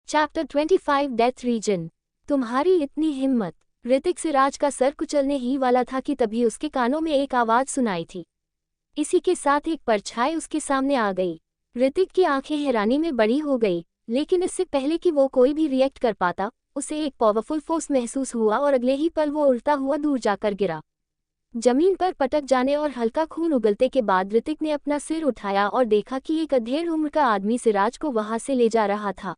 Chapter 25 death reason. तुम्हारी इतनी हिम्मत। ऋतिक सिराज का सर कुचलने ही वाला था कि तभी उसके कानों में एक आवाज सुनाई थी। इसी के साथ एक परछाई उसके सामने आ गई। ऋतिक की आंखें हैरानी में बड़ी हो गई, लेकिन इससे पहले कि वो कोई भी रिएक्ट कर पाता, उसे एक पावरफुल फोर्स महसूस हुआ और अगले ही पल वो उड़ता हुआ दूर जाकर गिरा। जमीन पर पटक जाने और हल्का खून उगलते के बाद ऋतिक ने अपना सिर उठाया और देखा कि एक अधेड़ उम्र का आदमी सिराज को वहां से ले जा रहा था।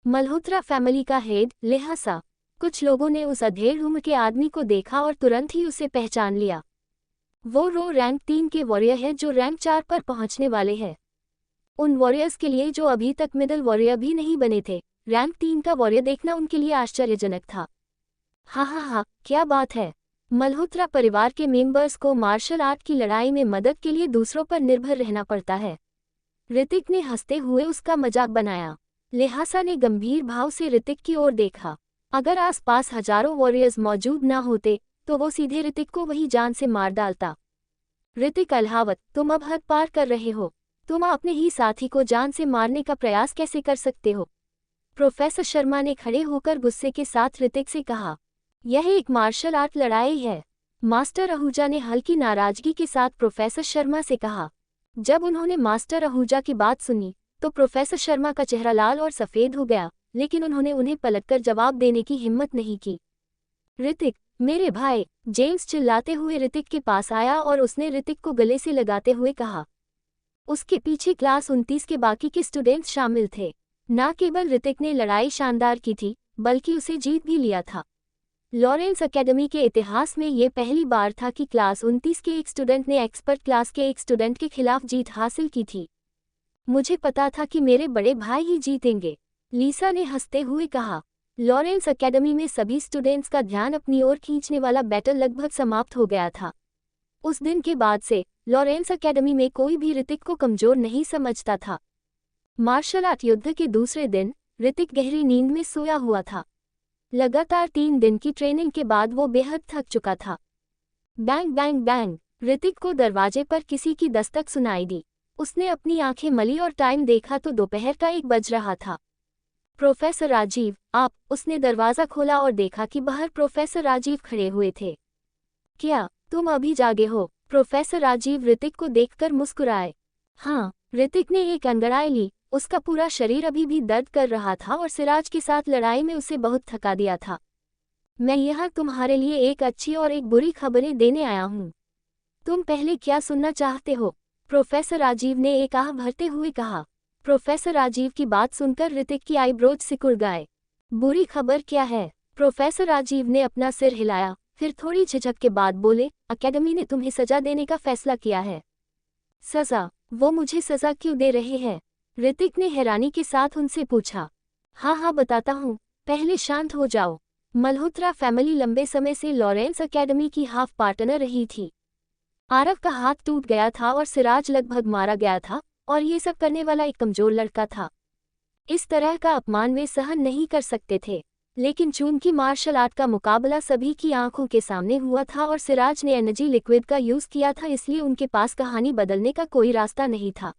मल्होत्रा फैमिली का हेड लिहासा। कुछ लोगों ने उस अधेड़ उम्र के आदमी को देखा और तुरंत ही उसे पहचान लिया। वो रैंक 3 के वॉरियर है जो रैंक 4 पर पहुंचने वाले हैं। उन वॉरियर्स के लिए जो अभी तक मिडल वॉरियर भी नहीं बने थे, रैंक 3 का वॉरियर देखना उनके लिए आश्चर्यजनक था। हा, क्या बात है। मल्होत्रा परिवार के मेंबर्स को मार्शल आर्ट की लड़ाई में मदद के लिए दूसरों पर निर्भर रहना पड़ता है। ऋतिक ने हंसते हुए उसका मजाक बनाया। लिहासा ने गंभीर भाव से ऋतिक की ओर देखा। अगर आसपास हजारों वॉरियर्स मौजूद न होते तो वो सीधे ऋतिक को वही जान से मार डालता। ऋतिक अल्हावत, तुम अब हद पार कर रहे हो। तुम अपने ही साथी को जान से मारने का प्रयास कैसे कर सकते हो? प्रोफेसर शर्मा ने खड़े होकर गुस्से के साथ ऋतिक से कहा। यह एक मार्शल आर्ट लड़ाई है। मास्टर आहूजा ने हल्की नाराजगी के साथ प्रोफेसर शर्मा से कहा। जब उन्होंने मास्टर आहूजा की बात सुनी तो प्रोफेसर शर्मा का चेहरा लाल और सफ़ेद हो गया, लेकिन उन्होंने उन्हें पलटकर जवाब देने की हिम्मत नहीं की। ऋतिक, मेरे भाई, जेम्स चिल्लाते हुए ऋतिक के पास आया और उसने ऋतिक को गले से लगाते हुए कहा। उसके पीछे क्लास 29 के बाकी के स्टूडेंट्स शामिल थे। न केवल ऋतिक ने लड़ाई शानदार की थी, बल्कि उसे जीत भी लिया था। लॉरेंस एकेडमी के इतिहास में ये पहली बार था कि क्लास 29 के एक स्टूडेंट ने एक्सपर्ट क्लास के एक स्टूडेंट के खिलाफ जीत हासिल की थी। मुझे पता था कि मेरे बड़े भाई ही जीतेंगे, लीसा ने हंसते हुए कहा। लॉरेंस एकेडमी में सभी स्टूडेंट्स का ध्यान अपनी ओर खींचने वाला बैटल लगभग समाप्त हो गया था। उस दिन के बाद से लॉरेंस एकेडमी में कोई भी ऋतिक को कमजोर नहीं समझता था। मार्शल आर्ट युद्ध के दूसरे दिन ऋतिक गहरी नींद में सोया हुआ था। लगातार 3 दिन की ट्रेनिंग के बाद वो बेहद थक चुका था। बैंग बैंग बैंग, ऋतिक को दरवाजे पर किसी की दस्तक सुनाई दी। उसने अपनी आंखें मली और टाइम देखा तो दोपहर का 1 बज रहा था। प्रोफेसर राजीव, आप? उसने दरवाज़ा खोला और देखा कि बाहर प्रोफेसर राजीव खड़े हुए थे। क्या तुम अभी जागे हो? प्रोफेसर राजीव ऋतिक को देखकर मुस्कुराए। हाँ, ऋतिक ने एक अंगड़ाई ली। उसका पूरा शरीर अभी भी दर्द कर रहा था और सिराज के साथ लड़ाई में उसे बहुत थका दिया था। मैं यहाँ तुम्हारे लिए एक अच्छी और एक बुरी खबरें देने आया हूँ। तुम पहले क्या सुनना चाहते हो? प्रोफेसर राजीव ने एक आह भरते हुए कहा। प्रोफेसर राजीव की बात सुनकर ऋतिक की आईब्रोज सिकुड़ गए। बुरी खबर क्या है? प्रोफेसर राजीव ने अपना सिर हिलाया, फिर थोड़ी झिझक के बाद बोले, एकेडमी ने तुम्हें सजा देने का फैसला किया है। सजा? वो मुझे सजा क्यों दे रहे हैं? ऋतिक ने हैरानी के साथ उनसे पूछा। हाँ, बताता हूँ, पहले शांत हो जाओ। मल्होत्रा फैमिली लंबे समय से लॉरेंस एकेडमी की हाफ पार्टनर रही थी। आरव का हाथ टूट गया था और सिराज लगभग मारा गया था, और ये सब करने वाला एक कमजोर लड़का था। इस तरह का अपमान वे सहन नहीं कर सकते थे, लेकिन चूंकि मार्शल आर्ट का मुकाबला सभी की आंखों के सामने हुआ था और सिराज ने एनर्जी लिक्विड का यूज़ किया था, इसलिए उनके पास कहानी बदलने का कोई रास्ता नहीं था।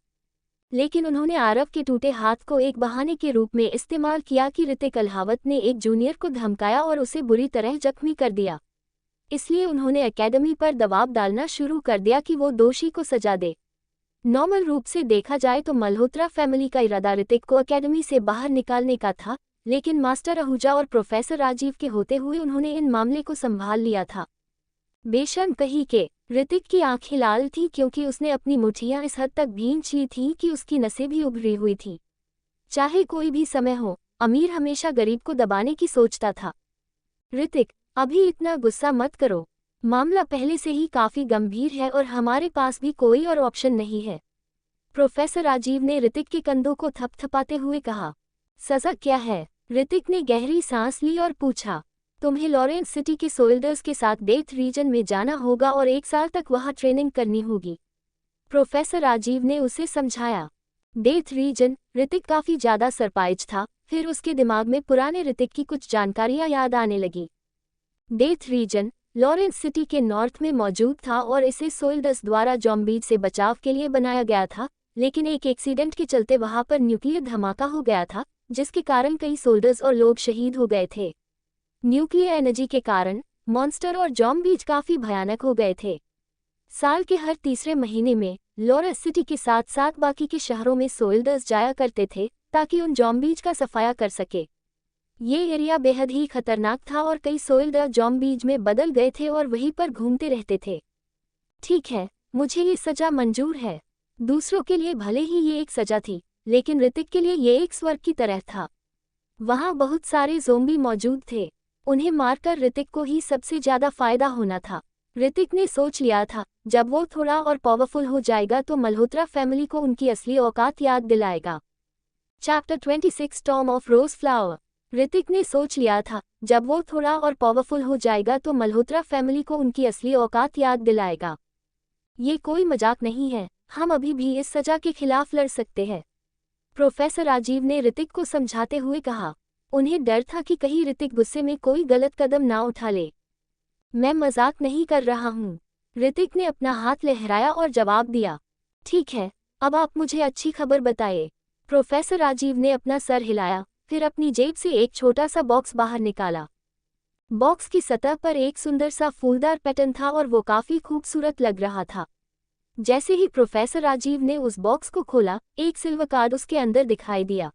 लेकिन उन्होंने आरव के टूटे हाथ को एक बहाने के रूप में इस्तेमाल किया कि ऋतिक अल्हावत ने एक जूनियर को धमकाया और उसे बुरी तरह जख्मी कर दिया। इसलिए उन्होंने एकेडमी पर दबाव डालना शुरू कर दिया कि वो दोषी को सजा दे। नॉर्मल रूप से देखा जाए तो मल्होत्रा फैमिली का इरादा ऋतिक को एकेडमी से बाहर निकालने का था, लेकिन मास्टर आहूजा और प्रोफेसर राजीव के होते हुए उन्होंने इन मामले को संभाल लिया था। बेशर्म कही के ऋतिक की आंखें लाल थीं क्योंकि उसने अपनी मुट्ठियां इस हद तक भींच ली थीं कि उसकी नसें भी उभरी हुई थीं। चाहे कोई भी समय हो, अमीर हमेशा गरीब को दबाने की सोचता था। ऋतिक, अभी इतना गुस्सा मत करो। मामला पहले से ही काफी गंभीर है और हमारे पास भी कोई और ऑप्शन नहीं है। प्रोफेसर राजीव ने ऋतिक के कंधों को थपथपाते हुए कहा। सजा क्या है? ऋतिक ने गहरी सांस ली और पूछा। तुम्हें लॉरेंस सिटी के सोल्जर्स के साथ डेथ रीजन में जाना होगा और 1 साल तक वहां ट्रेनिंग करनी होगी। प्रोफेसर राजीव ने उसे समझाया। Death reason? ऋतिक काफी ज्यादा सरप्राइज था, फिर उसके दिमाग में पुराने ऋतिक की कुछ जानकारियां याद आने लगी। डेथ रीजन लॉरेंस सिटी के नॉर्थ में मौजूद था और इसे सोल्जर्स द्वारा ज़ॉम्बीज से बचाव के लिए बनाया गया था, लेकिन एक एक्सीडेंट के चलते वहां पर न्यूक्लियर धमाका हो गया था, जिसके कारण कई सोल्जर्स और लोग शहीद हो गए थे। न्यूक्लियर एनर्जी के कारण मॉन्स्टर और ज़ॉम्बीज काफी भयानक हो गए थे। साल के हर तीसरे महीने में लॉरेस सिटी के साथ साथ बाकी के शहरों में सोल्जर्स जाया करते थे ताकि उन ज़ॉम्बीज का सफाया कर सके। ये एरिया बेहद ही खतरनाक था और कई सोल्जर ज़ॉम्बीज में बदल गए थे और वहीं पर घूमते रहते थे। ठीक है, मुझे ये सजा मंजूर है। दूसरों के लिए भले ही ये एक सजा थी, लेकिन ऋतिक के लिए ये एक स्वर्ग की तरह था। वहाँ बहुत सारे ज़ोंबी मौजूद थे। उन्हें मारकर ऋतिक को ही सबसे ज्यादा फायदा होना था। ऋतिक ने सोच लिया था, जब वो थोड़ा और पावरफुल हो जाएगा तो मल्होत्रा फैमिली को उनकी असली औकात याद दिलाएगा। Chapter 26 storm of rose flower. Hrithik ने सोच लिया था, जब वो थोड़ा और पावरफुल हो जाएगा तो मल्होत्रा फैमिली को उनकी असली औकात याद दिलाएगा। ये कोई मजाक नहीं है, हम अभी भी इस सजा के खिलाफ लड़ सकते हैं, प्रोफेसर राजीव ने ऋतिक को समझाते हुए कहा। उन्हें डर था कि कहीं ऋतिक गुस्से में कोई गलत कदम ना उठा ले। मैं मजाक नहीं कर रहा हूँ, ऋतिक ने अपना हाथ लहराया और जवाब दिया। ठीक है, अब आप मुझे अच्छी खबर बताइए। प्रोफेसर राजीव ने अपना सर हिलाया, फिर अपनी जेब से एक छोटा सा बॉक्स बाहर निकाला। बॉक्स की सतह पर एक सुंदर सा फूलदार पैटर्न था और वो काफी खूबसूरत लग रहा था। जैसे ही प्रोफेसर राजीव ने उस बॉक्स को खोला, एक सिल्वर कार्ड उसके अंदर दिखाई दिया।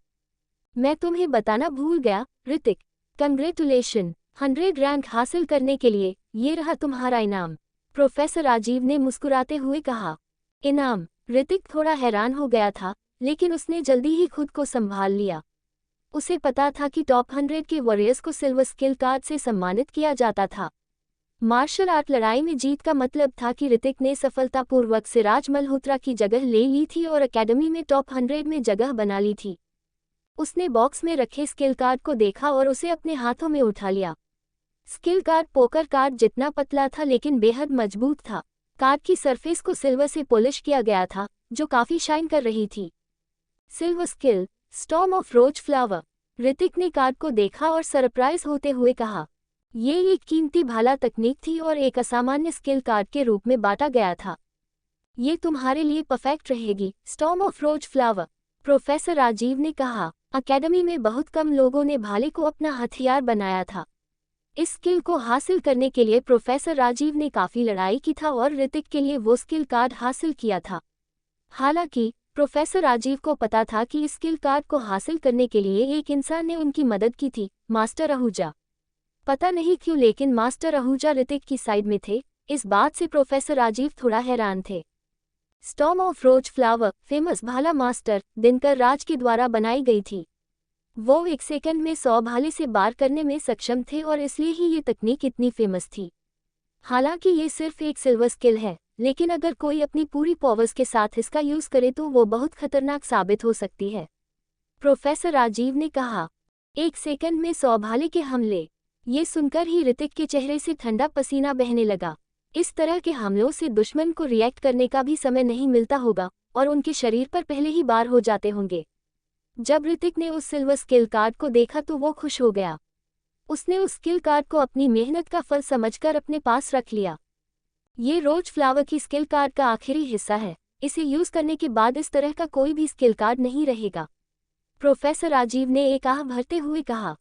मैं तुम्हें बताना भूल गया, ऋतिक, कंग्रेचुलेशन, 100 रैंक हासिल करने के लिए ये रहा तुम्हारा इनाम, प्रोफेसर राजीव ने मुस्कुराते हुए कहा। इनाम? ऋतिक थोड़ा हैरान हो गया था, लेकिन उसने जल्दी ही खुद को संभाल लिया। उसे पता था कि टॉप 100 के वॉरियर्स को सिल्वर स्किल कार्ड से सम्मानित किया जाता था। मार्शल आर्ट लड़ाई में जीत का मतलब था कि ऋतिक ने सफलतापूर्वक सिराज मल्होत्रा की जगह ले ली थी और एकेडमी में टॉप 100 में जगह बना ली थी। उसने बॉक्स में रखे स्किल कार्ड को देखा और उसे अपने हाथों में उठा लिया। स्किल कार्ड पोकर कार्ड जितना पतला था लेकिन बेहद मजबूत था। कार्ड की सरफेस को सिल्वर से पॉलिश किया गया था, जो काफी शाइन कर रही थी। Silver skill, storm of rose flower. Hrithik ने कार्ड को देखा और सरप्राइज होते हुए कहा। ये एक कीमती भाला तकनीक थी और एक असामान्य स्किल कार्ड के रूप में बांटा गया था। ये तुम्हारे लिए परफेक्ट रहेगी, storm of rose flower, professor Rajiv ने कहा। अकेडमी में बहुत कम लोगों ने भाले को अपना हथियार बनाया था। इस स्किल को हासिल करने के लिए प्रोफेसर राजीव ने काफी लड़ाई की था और ऋतिक के लिए वो स्किल कार्ड हासिल किया था। हालांकि प्रोफेसर राजीव को पता था कि इस स्किल कार्ड को हासिल करने के लिए एक इंसान ने उनकी मदद की थी, मास्टर आहूजा। पता नहीं क्यों लेकिन मास्टर आहूजा ऋतिक की साइड में थे। इस बात से प्रोफेसर राजीव थोड़ा हैरान थे। Storm of rose flower, famous भाला मास्टर दिनकर राज के द्वारा बनाई गई थी। वो 1 सेकंड में 100 भाले से बार करने में सक्षम थे और इसलिए ही ये तकनीक इतनी फेमस थी। हालांकि ये सिर्फ एक सिल्वर स्किल है, लेकिन अगर कोई अपनी पूरी पावर्स के साथ इसका यूज करे तो वो बहुत खतरनाक साबित हो सकती है, प्रोफेसर राजीव ने कहा। 1 सेकंड में 100 भाले के हमले। ये सुनकर ही ऋतिक के चेहरे से ठंडा पसीना बहने लगा। इस तरह के हमलों से दुश्मन को रिएक्ट करने का भी समय नहीं मिलता होगा और उनके शरीर पर पहले ही बार हो जाते होंगे। जब ऋतिक ने उस सिल्वर स्किल कार्ड को देखा तो वो खुश हो गया। उसने उस स्किल कार्ड को अपनी मेहनत का फल समझकर अपने पास रख लिया। ये रोज फ्लावर की स्किल कार्ड का आखिरी हिस्सा है। इसे यूज करने के बाद इस तरह का कोई भी स्किल कार्ड नहीं रहेगा, प्रोफेसर राजीव ने एक आह भरते हुए कहा।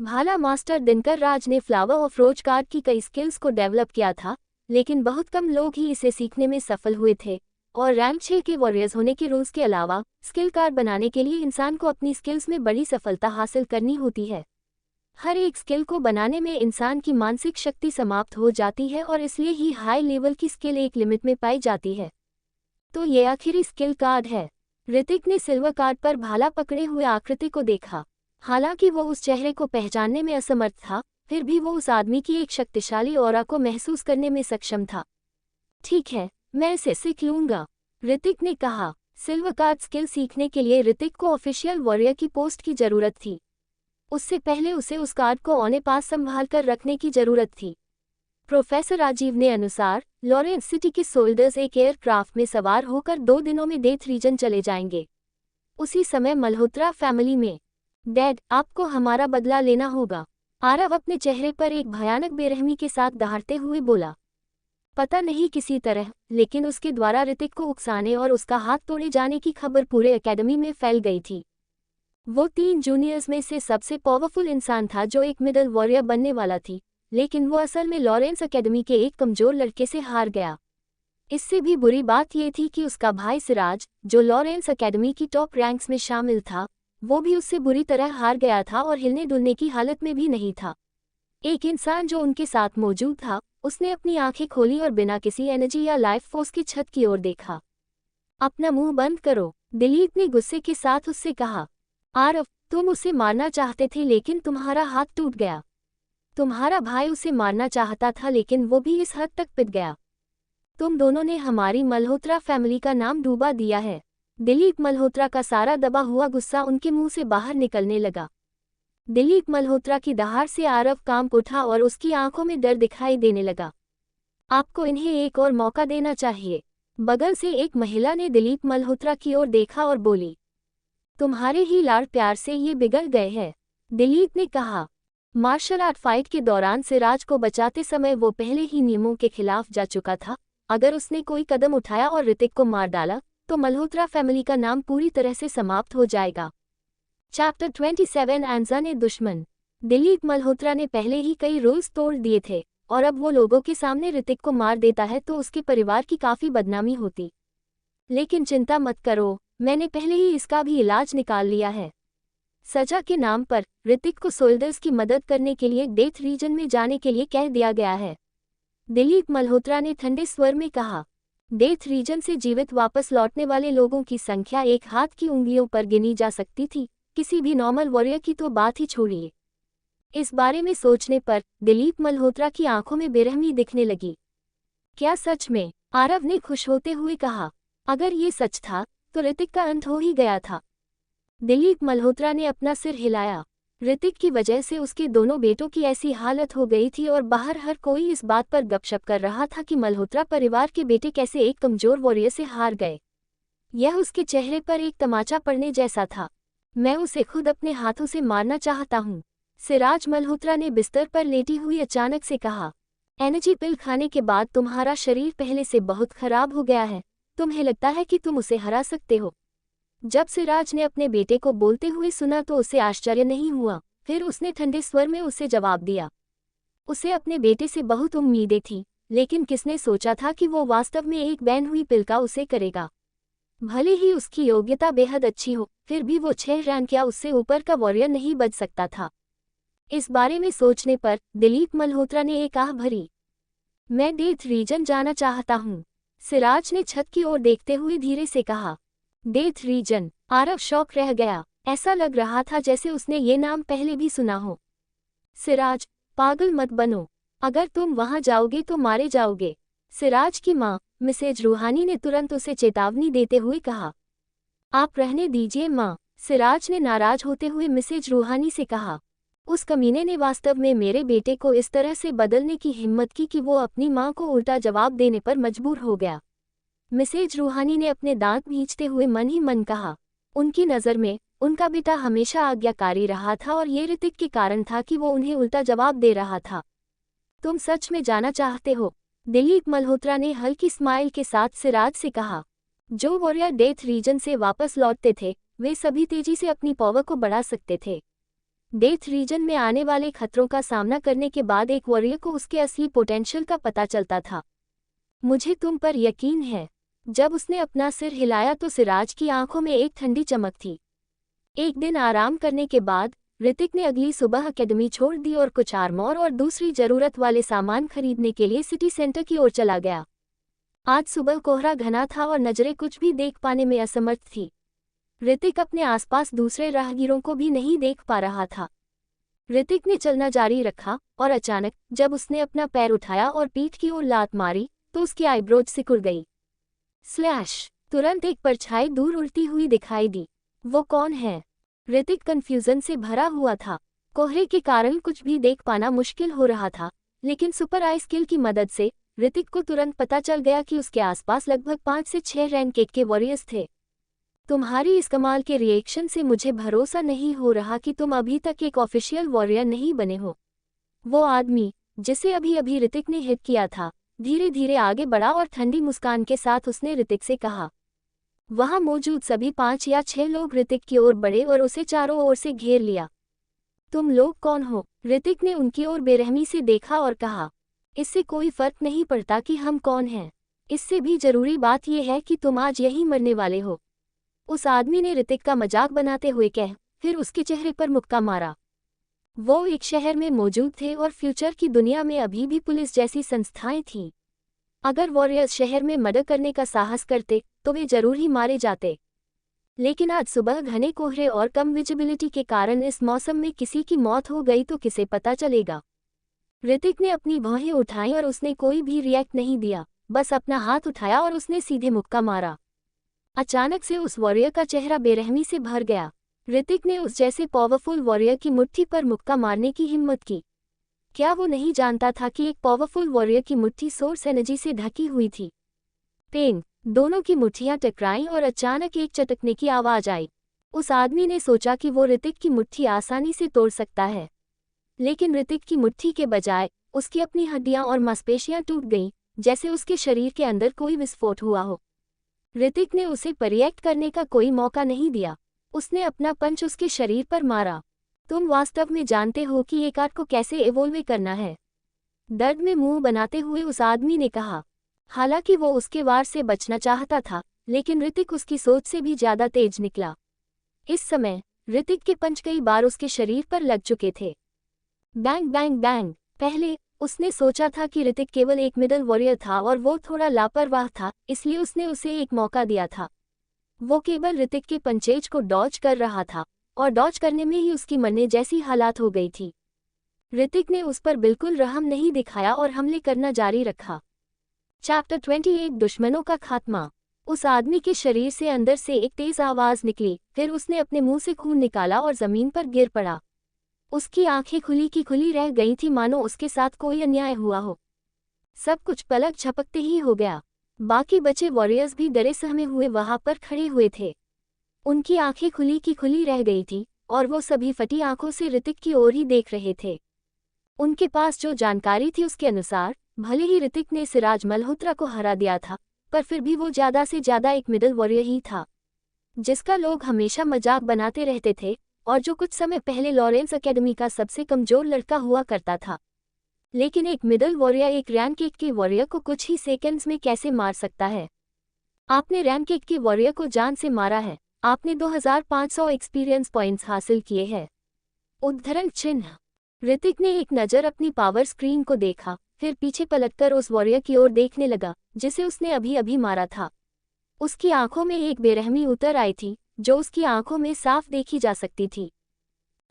भाला मास्टर दिनकर राज ने फ्लावर ऑफ रोज कार्ड की कई स्किल्स को डेवलप किया था, लेकिन बहुत कम लोग ही इसे सीखने में सफल हुए थे और रैंक 6 के वॉरियर्स होने के रूल्स के अलावा स्किल कार्ड बनाने के लिए इंसान को अपनी स्किल्स में बड़ी सफलता हासिल करनी होती है। हर एक स्किल को बनाने में इंसान की मानसिक शक्ति समाप्त हो जाती है और इसलिए ही हाई लेवल की स्किल एक लिमिट में पाई जाती है। तो ये आखिरी स्किल कार्ड है। ऋतिक ने सिल्वर कार्ड पर भाला पकड़े हुए आकृति को देखा। हालांकि वो उस चेहरे को पहचानने में असमर्थ था, फिर भी वो उस आदमी की एक शक्तिशाली ऑरा को महसूस करने में सक्षम था। ठीक है, मैं इसे सीख लूंगा, ऋतिक ने कहा। सिल्वर कार्ड स्किल सीखने के लिए ऋतिक को ऑफिशियल वॉरियर की पोस्ट की जरूरत थी। उससे पहले उसे उस कार्ड को अपने पास संभाल कर रखने की जरूरत थी। प्रोफेसर राजीव ने अनुसार लॉरेंस सिटी के सोल्जर्स एक एयरक्राफ्ट में सवार होकर 2 दिनों में डेथ रीजन चले जाएंगे। उसी समय मल्होत्रा फैमिली में। डैड, आपको हमारा बदला लेना होगा, आरव अपने चेहरे पर एक भयानक बेरहमी के साथ दहाड़ते हुए बोला। पता नहीं किसी तरह, लेकिन उसके द्वारा ऋतिक को उकसाने और उसका हाथ तोड़े जाने की खबर पूरे एकेडमी में फैल गई थी। वो 3 जूनियर्स में से सबसे पावरफुल इंसान था जो एक मिडल वॉरियर बनने वाला थी, लेकिन वो असल में लॉरेंस एकेडमी के एक कमजोर लड़के से हार गया। इससे भी बुरी बात ये थी कि उसका भाई सिराज, जो लॉरेंस एकेडमी की टॉप रैंक्स में शामिल था, वो भी उससे बुरी तरह हार गया था और हिलने डुलने की हालत में भी नहीं था। एक इंसान जो उनके साथ मौजूद था, उसने अपनी आंखें खोली और बिना किसी एनर्जी या लाइफ फोर्स की छत की ओर देखा। अपना मुंह बंद करो, दिलीप ने गुस्से के साथ उससे कहा। आरव, तुम उसे मारना चाहते थे लेकिन तुम्हारा हाथ टूट गया। तुम्हारा भाई उसे मारना चाहता था लेकिन वो भी इस हद तक पिट गया। तुम दोनों ने हमारी मल्होत्रा फैमिली का नाम डूबा दिया है। दिलीप मल्होत्रा का सारा दबा हुआ गुस्सा उनके मुंह से बाहर निकलने लगा। दिलीप मल्होत्रा की दहाड़ से आरव कांप उठा और उसकी आंखों में डर दिखाई देने लगा। आपको इन्हें एक और मौका देना चाहिए। बगल से एक महिला ने दिलीप मल्होत्रा की ओर देखा और बोली, तुम्हारे ही लाड़ प्यार से ये बिगड़ गए हैं। दिलीप ने कहा। मार्शल आर्ट फाइट के दौरान सिराज को बचाते समय वो पहले ही नियमों के खिलाफ जा चुका था। अगर उसने कोई कदम उठाया और ऋतिक को मार डाला तो मल्होत्रा फैमिली का नाम पूरी तरह से समाप्त हो जाएगा। चैप्टर 27 एंजा ने दुश्मन। दिलीप मल्होत्रा ने पहले ही कई रूल्स तोड़ दिए थे और अब वो लोगों के सामने ऋतिक को मार देता है तो उसके परिवार की काफ़ी बदनामी होती। लेकिन चिंता मत करो, मैंने पहले ही इसका भी इलाज निकाल लिया है। सजा के नाम पर ऋतिक को सोल्जर्स की मदद करने के लिए डेथ रीजन में जाने के लिए कह दिया गया है। दिलीप मल्होत्रा ने ठंडे स्वर में कहा। डेथ रीजन से जीवित वापस लौटने वाले लोगों की संख्या एक हाथ की उंगलियों पर गिनी जा सकती थी, किसी भी नॉर्मल वॉरियर की तो बात ही छोड़िए। इस बारे में सोचने पर दिलीप मल्होत्रा की आंखों में बेरहमी दिखने लगी। क्या सच में? आरव ने खुश होते हुए कहा। अगर ये सच था तो ऋतिक का अंत हो ही गया था। दिलीप मल्होत्रा ने अपना सिर हिलाया। ऋतिक की वजह से उसके दोनों बेटों की ऐसी हालत हो गई थी और बाहर हर कोई इस बात पर गपशप कर रहा था कि मल्होत्रा परिवार के बेटे कैसे एक कमजोर वॉरियर से हार गए। यह उसके चेहरे पर एक तमाचा पड़ने जैसा था। मैं उसे खुद अपने हाथों से मारना चाहता हूँ, सिराज मल्होत्रा ने बिस्तर पर लेटी हुई अचानक से कहा। एनर्जी पिल खाने के बाद तुम्हारा शरीर पहले से बहुत खराब हो गया है। तुम्हें लगता है कि तुम उसे हरा सकते हो? जब सिराज ने अपने बेटे को बोलते हुए सुना तो उसे आश्चर्य नहीं हुआ। फिर उसने ठंडे स्वर में उसे जवाब दिया। उसे अपने बेटे से बहुत उम्मीदें थीं, लेकिन किसने सोचा था कि वो वास्तव में एक बैन हुई पिल का उसे करेगा। भले ही उसकी योग्यता बेहद अच्छी हो, फिर भी वो 6 रैंक या उससे ऊपर का वॉरियर नहीं बच सकता था। इस बारे में सोचने पर दिलीप मल्होत्रा ने एक आह भरी। मैं डेथ रीजन जाना चाहता हूँ, सिराज ने छत की ओर देखते हुए धीरे से कहा। Death reason? आरव शौक रह गया। ऐसा लग रहा था जैसे उसने ये नाम पहले भी सुना हो। सिराज, पागल मत बनो। अगर तुम वहां जाओगे तो मारे जाओगे। सिराज की माँ मिसेज रूहानी ने तुरंत उसे चेतावनी देते हुए कहा। आप रहने दीजिए माँ, सिराज ने नाराज होते हुए मिसेज रूहानी से कहा। उस कमीने ने वास्तव में मेरे बेटे को इस तरह से बदलने की हिम्मत की कि वो अपनी माँ को उल्टा जवाब देने पर मजबूर हो गया। मिसेज रूहानी ने अपने दांत भींचते हुए मन ही मन कहा। उनकी नज़र में उनका बेटा हमेशा आज्ञाकारी रहा था और ये ऋतिक के कारण था कि वो उन्हें उल्टा जवाब दे रहा था। तुम सच में जाना चाहते हो? दिलीप मल्होत्रा ने हल्की स्माइल के साथ सिराज से कहा। जो वॉरियर डेथ रीजन से वापस लौटते थे वे सभी तेजी से अपनी पावर को बढ़ा सकते थे। डेथ रीजन में आने वाले खतरों का सामना करने के बाद एक वॉरियर को उसके असली पोटेंशियल का पता चलता था। मुझे तुम पर यकीन है। जब उसने अपना सिर हिलाया तो सिराज की आंखों में एक ठंडी चमक थी। एक दिन आराम करने के बाद ऋतिक ने अगली सुबह अकेडमी छोड़ दी और कुछ आर्मोर और दूसरी जरूरत वाले सामान खरीदने के लिए सिटी सेंटर की ओर चला गया। आज सुबह कोहरा घना था और नजरें कुछ भी देख पाने में असमर्थ थी। ऋतिक अपने आसपास दूसरे राहगीरों को भी नहीं देख पा रहा था। ऋतिक ने चलना जारी रखा और अचानक जब उसने अपना पैर उठाया और पीठ की ओर लात मारी तो उसकी आईब्रोज सिकुड़ गई। स्लैश! तुरंत एक परछाई दूर उड़ती हुई दिखाई दी। वो कौन है? ऋतिक कंफ्यूजन से भरा हुआ था। कोहरे के कारण कुछ भी देख पाना मुश्किल हो रहा था, लेकिन सुपर आई स्किल की मदद से ऋतिक को तुरंत पता चल गया कि उसके आसपास लगभग 5 से 6 रैंक 1 के वॉरियर्स थे। तुम्हारी इस कमाल के रिएक्शन से मुझे भरोसा नहीं हो रहा कि तुम अभी तक एक ऑफिशियल वॉरियर नहीं बने हो। वो आदमी जिसे अभी अभी ऋतिक ने हिट किया था धीरे धीरे आगे बढ़ा और ठंडी मुस्कान के साथ उसने ऋतिक से कहा। वहां मौजूद सभी 5 या 6 लोग ऋतिक की ओर बढ़े और उसे चारों ओर से घेर लिया। तुम लोग कौन हो? ऋतिक ने उनकी ओर बेरहमी से देखा और कहा, इससे कोई फर्क नहीं पड़ता कि हम कौन हैं। इससे भी जरूरी बात यह है कि तुम आज यहीं मरने वाले हो। उस आदमी ने ऋतिक का मजाक बनाते हुए फिर उसके चेहरे पर मुक्का मारा। वो एक शहर में मौजूद थे और फ्यूचर की दुनिया में अभी भी पुलिस जैसी संस्थाएं थीं। अगर वॉरियर्स शहर में मर्डर करने का साहस करते तो वे जरूर ही मारे जाते। लेकिन आज सुबह घने कोहरे और कम विजिबिलिटी के कारण इस मौसम में किसी की मौत हो गई तो किसे पता चलेगा। ऋतिक ने अपनी भौहें उठाईं और उसने कोई भी रिएक्ट नहीं दिया, बस अपना हाथ उठाया और उसने सीधे मुक्का मारा। अचानक से उस वॉरियर का चेहरा बेरहमी से भर गया। ऋतिक ने उस जैसे पावरफुल वॉरियर की मुट्ठी पर मुक्का मारने की हिम्मत की। क्या वो नहीं जानता था कि एक पावरफुल वॉरियर की मुट्ठी सोर्स एनर्जी से ढकी हुई थी? पेंग, दोनों की मुट्ठियां टकराईं और अचानक एक चटकने की आवाज आई। उस आदमी ने सोचा कि वो ऋतिक की मुट्ठी आसानी से तोड़ सकता है, लेकिन ऋतिक की मुट्ठी के बजाय उसकी अपनी हड्डियां और मांसपेशियां टूट गईं, जैसे उसके शरीर के अंदर कोई विस्फोट हुआ हो। ऋतिक ने उसे रिएक्ट करने का कोई मौका नहीं दिया। उसने अपना पंच उसके शरीर पर मारा। तुम वास्तव में जानते हो कि एक आर्ट को कैसे इवोल्व करना है? दर्द में मुंह बनाते हुए उस आदमी ने कहा। हालांकि वो उसके वार से बचना चाहता था, लेकिन ऋतिक उसकी सोच से भी ज्यादा तेज निकला। इस समय ऋतिक के पंच कई बार उसके शरीर पर लग चुके थे। Bang bang bang. पहले उसने सोचा था कि ऋतिक केवल एक मिडल वॉरियर था और वो थोड़ा लापरवाह था, इसलिए उसने उसे एक मौका दिया था। वो केवल ऋतिक के पंचेज को डॉज कर रहा था और डॉज करने में ही उसकी मरने जैसी हालात हो गई थी। ऋतिक ने उस पर बिल्कुल रहम नहीं दिखाया और हमले करना जारी रखा। चैप्टर 28 दुश्मनों का खात्मा। उस आदमी के शरीर से अंदर से एक तेज आवाज निकली, फिर उसने अपने मुंह से खून निकाला और जमीन पर गिर पड़ा। उसकी आंखें खुली की खुली रह गई थी, मानो उसके साथ कोई अन्याय हुआ हो। सब कुछ पलक झपकते ही हो गया। बाकी बचे वॉरियर्स भी डरे सहमे हुए वहां पर खड़े हुए थे। उनकी आंखें खुली की खुली रह गई थी और वो सभी फटी आंखों से ऋतिक की ओर ही देख रहे थे। उनके पास जो जानकारी थी उसके अनुसार भले ही ऋतिक ने सिराज मल्होत्रा को हरा दिया था, पर फिर भी वो ज्यादा से ज्यादा एक मिडल वॉरियर ही था, जिसका लोग हमेशा मजाक बनाते रहते थे और जो कुछ समय पहले लॉरेंस एकेडमी का सबसे कमजोर लड़का हुआ करता था। लेकिन एक मिडल वॉरियर एक रैंक 8 के वॉरियर को कुछ ही सेकंड्स में कैसे मार सकता है? आपने रैंक 8 के वॉरियर को जान से मारा है। आपने 2500 एक्सपीरियंस पॉइंट्स हासिल किए हैं। उद्धरण चिन्ह। ऋतिक ने एक नज़र अपनी पावर स्क्रीन को देखा, फिर पीछे पलटकर उस वॉरियर की ओर देखने लगा जिसे उसने अभी अभी मारा था। उसकी आंखों में एक बेरहमी उतर आई थी जो उसकी आंखों में साफ देखी जा सकती थी।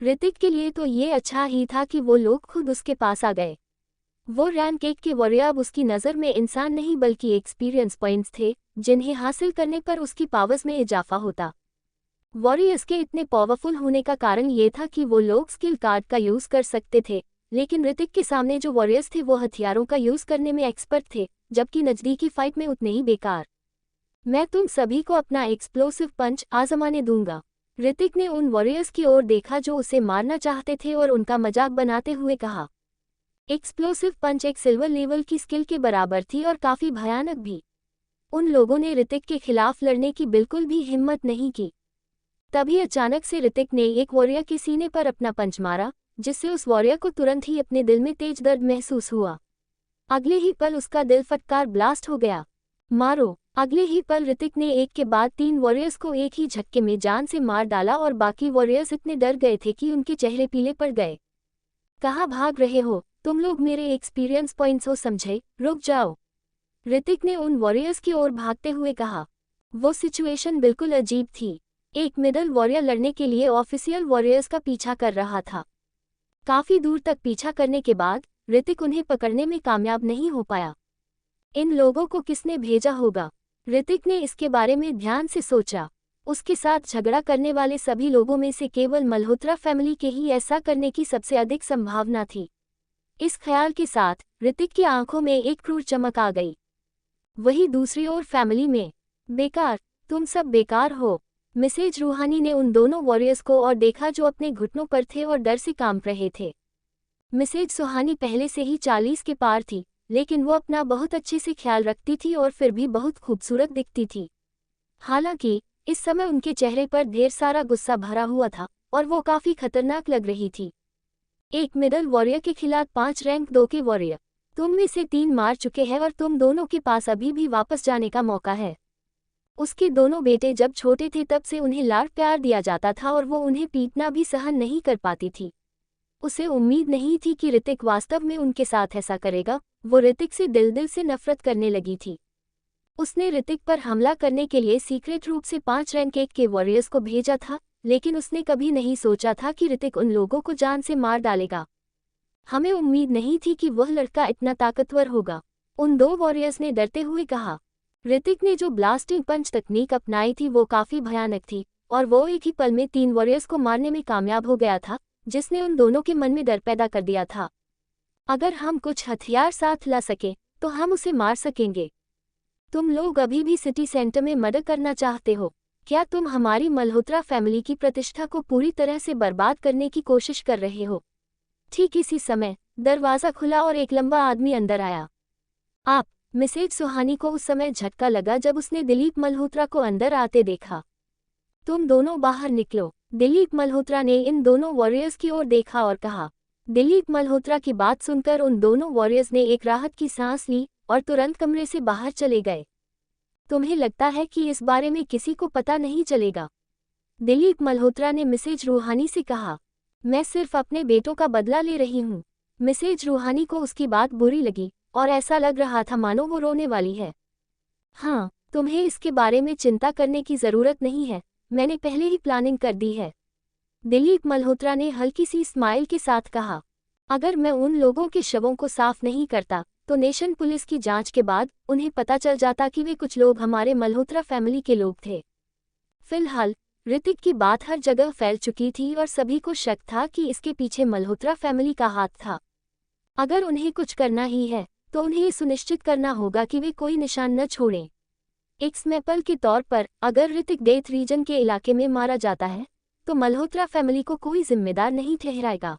ऋतिक के लिए तो ये अच्छा ही था कि वो लोग खुद उसके पास आ गए। वो रैंक 8 के वॉरियर अब उसकी नज़र में इंसान नहीं बल्कि एक्सपीरियंस पॉइंट्स थे, जिन्हें हासिल करने पर उसकी पावर्स में इजाफा होता। वॉरियर्स के इतने पावरफुल होने का कारण ये था कि वो लोग स्किल कार्ड का यूज़ कर सकते थे, लेकिन ऋतिक के सामने जो वॉरियर्स थे वो हथियारों का यूज़ करने में एक्सपर्ट थे, जबकि नज़दीकी फाइट में उतने ही बेकार। मैं तुम सभी को अपना एक्सप्लोसिव पंच आजमाने दूंगा। ऋतिक ने उन वॉरियर्स की ओर देखा जो उसे मारना चाहते थे और उनका मजाक बनाते हुए कहा। एक्सप्लोसिव पंच एक सिल्वर लेवल की स्किल के बराबर थी और काफी भयानक भी। उन लोगों ने ऋतिक के खिलाफ लड़ने की बिल्कुल भी हिम्मत नहीं की। तभी अचानक से ऋतिक ने एक वॉरियर के सीने पर अपना पंच मारा, जिससे उस वॉरियर को तुरंत ही अपने दिल में तेज दर्द महसूस हुआ। अगले ही पल उसका दिल फटकार ब्लास्ट हो गया। मारो। अगले ही पल ऋतिक ने एक के बाद 3 वॉरियर्स को एक ही झटके में जान से मार डाला और बाकी वॉरियर्स इतने डर गए थे कि उनके चेहरे पीले पड़ गए। कहाँ भाग रहे हो? तुम लोग मेरे एक्सपीरियंस पॉइंट्स हो, समझे? रुक जाओ। ऋतिक ने उन वॉरियर्स की ओर भागते हुए कहा। वो सिचुएशन बिल्कुल अजीब थी। एक मिडल वॉरियर लड़ने के लिए ऑफिशियल वॉरियर्स का पीछा कर रहा था। काफी दूर तक पीछा करने के बाद ऋतिक उन्हें पकड़ने में कामयाब नहीं हो पाया। इन लोगों को किसने भेजा होगा? ऋतिक ने इसके बारे में ध्यान से सोचा। उसके साथ झगड़ा करने वाले सभी लोगों में से केवल मल्होत्रा फैमिली के ही ऐसा करने की सबसे अधिक संभावना थी। इस ख्याल के साथ ऋतिक की आंखों में एक क्रूर चमक आ गई। वही दूसरी ओर फैमिली में, बेकार, तुम सब बेकार हो। मिसेज रूहानी ने उन दोनों वॉरियर्स को और देखा जो अपने घुटनों पर थे और डर से कांप रहे थे। मिसेज सुहानी पहले से ही 40 के पार थी, लेकिन वो अपना बहुत अच्छे से ख्याल रखती थी और फिर भी बहुत खूबसूरत दिखती थी। हालांकि इस समय उनके चेहरे पर ढेर सारा गुस्सा भरा हुआ था और वो काफी खतरनाक लग रही थी। एक मिडल वॉरियर के खिलाफ 5 रैंक 2 के वॉरियर। तुम में से 3 मार चुके हैं और तुम दोनों के पास अभी भी वापस जाने का मौका है। उसके दोनों बेटे जब छोटे थे तब से उन्हें लाड प्यार दिया जाता था और वो उन्हें पीटना भी सहन नहीं कर पाती थी। उसे उम्मीद नहीं थी कि ऋतिक वास्तव में उनके साथ ऐसा करेगा। वो ऋतिक से दिल से नफरत करने लगी थी। उसने ऋतिक पर हमला करने के लिए सीक्रेट रूप से 5 रैंक 1 के वॉरियर्स को भेजा था, लेकिन उसने कभी नहीं सोचा था कि ऋतिक उन लोगों को जान से मार डालेगा। हमें उम्मीद नहीं थी कि वह लड़का इतना ताकतवर होगा, उन 2 वॉरियर्स ने डरते हुए कहा। ऋतिक ने जो ब्लास्टिंग पंच तकनीक अपनाई थी वो काफी भयानक थी और वो एक ही पल में 3 वॉरियर्स को मारने में कामयाब हो गया था, जिसने उन दोनों के मन में डर पैदा कर दिया था। अगर हम कुछ हथियार साथ ला सके तो हम उसे मार सकेंगे। तुम लोग अभी भी सिटी सेंटर में मर्डर करना चाहते हो? क्या तुम हमारी मल्होत्रा फैमिली की प्रतिष्ठा को पूरी तरह से बर्बाद करने की कोशिश कर रहे हो? ठीक इसी समय दरवाजा खुला और एक लंबा आदमी अंदर आया। आप मिसेज सुहानी को उस समय झटका लगा जब उसने दिलीप मल्होत्रा को अंदर आते देखा। तुम दोनों बाहर निकलो। दिलीप मल्होत्रा ने इन दोनों वॉरियर्स की ओर देखा और कहा। दिलीप मल्होत्रा की बात सुनकर उन दोनों वॉरियर्स ने एक राहत की सांस ली और तुरंत कमरे से बाहर चले गए। तुम्हें लगता है कि इस बारे में किसी को पता नहीं चलेगा? दिलीप मल्होत्रा ने मिसेज रूहानी से कहा। मैं सिर्फ अपने बेटों का बदला ले रही हूँ। मिसेज रूहानी को उसकी बात बुरी लगी और ऐसा लग रहा था मानो वो रोने वाली है। हाँ, तुम्हें इसके बारे में चिंता करने की जरूरत नहीं है, मैंने पहले ही प्लानिंग कर दी है। दिलीप मल्होत्रा ने हल्की सी स्माइल के साथ कहा। अगर मैं उन लोगों के शवों को साफ नहीं करता तो नेशन पुलिस की जांच के बाद उन्हें पता चल जाता कि वे कुछ लोग हमारे मल्होत्रा फैमिली के लोग थे। फिलहाल ऋतिक की बात हर जगह फैल चुकी थी और सभी को शक था कि इसके पीछे मल्होत्रा फैमिली का हाथ था। अगर उन्हें कुछ करना ही है तो उन्हें ये सुनिश्चित करना होगा कि वे कोई निशान न छोड़ें। एक स्नैपर के तौर पर अगर ऋतिक डेथ रीजन के इलाके में मारा जाता है तो मल्होत्रा फैमिली को कोई जिम्मेदार नहीं ठहराएगा।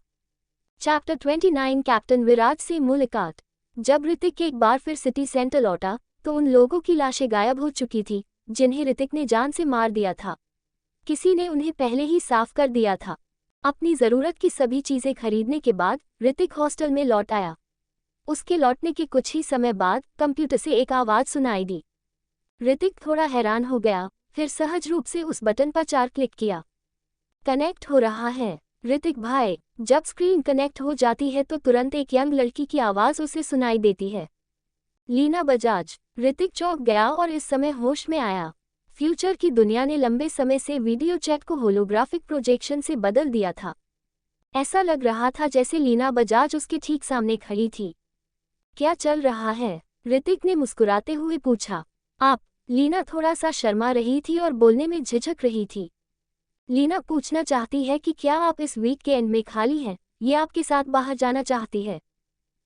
चैप्टर 29 कैप्टन विराट से मुलाकात। जब ऋतिक एक बार फिर सिटी सेंटर लौटा तो उन लोगों की लाशें गायब हो चुकी थी जिन्हें ऋतिक ने जान से मार दिया था। किसी ने उन्हें पहले ही साफ कर दिया था। अपनी ज़रूरत की सभी चीज़ें खरीदने के बाद ऋतिक हॉस्टल में लौट आया। उसके लौटने के कुछ ही समय बाद कंप्यूटर से एक आवाज़ सुनाई दी। ऋतिक थोड़ा हैरान हो गया, फिर सहज रूप से उस बटन पर 4 क्लिक किया। कनेक्ट हो रहा है। ऋतिक भाई, जब स्क्रीन कनेक्ट हो जाती है तो तुरंत एक यंग लड़की की आवाज़ उसे सुनाई देती है। लीना बजाज। ऋतिक चौंक गया और इस समय होश में आया। फ्यूचर की दुनिया ने लंबे समय से वीडियो चैट को होलोग्राफिक प्रोजेक्शन से बदल दिया था। ऐसा लग रहा था जैसे लीना बजाज उसके ठीक सामने खड़ी थी। क्या चल रहा है? ऋतिक ने मुस्कुराते हुए पूछा। आप? लीना थोड़ा सा शर्मा रही थी और बोलने में झिझक रही थी। लीना पूछना चाहती है कि क्या आप इस वीक के एंड में खाली हैं? ये आपके साथ बाहर जाना चाहती है।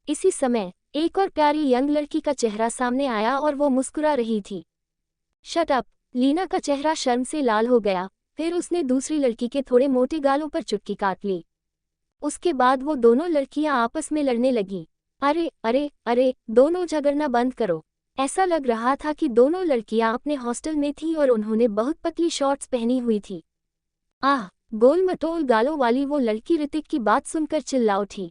इसी समय एक और प्यारी यंग लड़की का चेहरा सामने आया और वो मुस्कुरा रही थी। Shut up. लीना का चेहरा शर्म से लाल हो गया, फिर उसने दूसरी लड़की के थोड़े मोटे गालों पर चुटकी काट ली। उसके बाद वो दोनों लड़कियां आपस में लड़ने लगीं। अरे अरे अरे, दोनों झगड़ना बंद करो। ऐसा लग रहा था कि दोनों लड़कियां अपने हॉस्टल में थीं और उन्होंने बहुत पतली शॉर्ट्स पहनी हुई थी। आह, गोल मटोल गालों वाली वो लड़की ऋतिक की बात सुनकर चिल्ला उठी।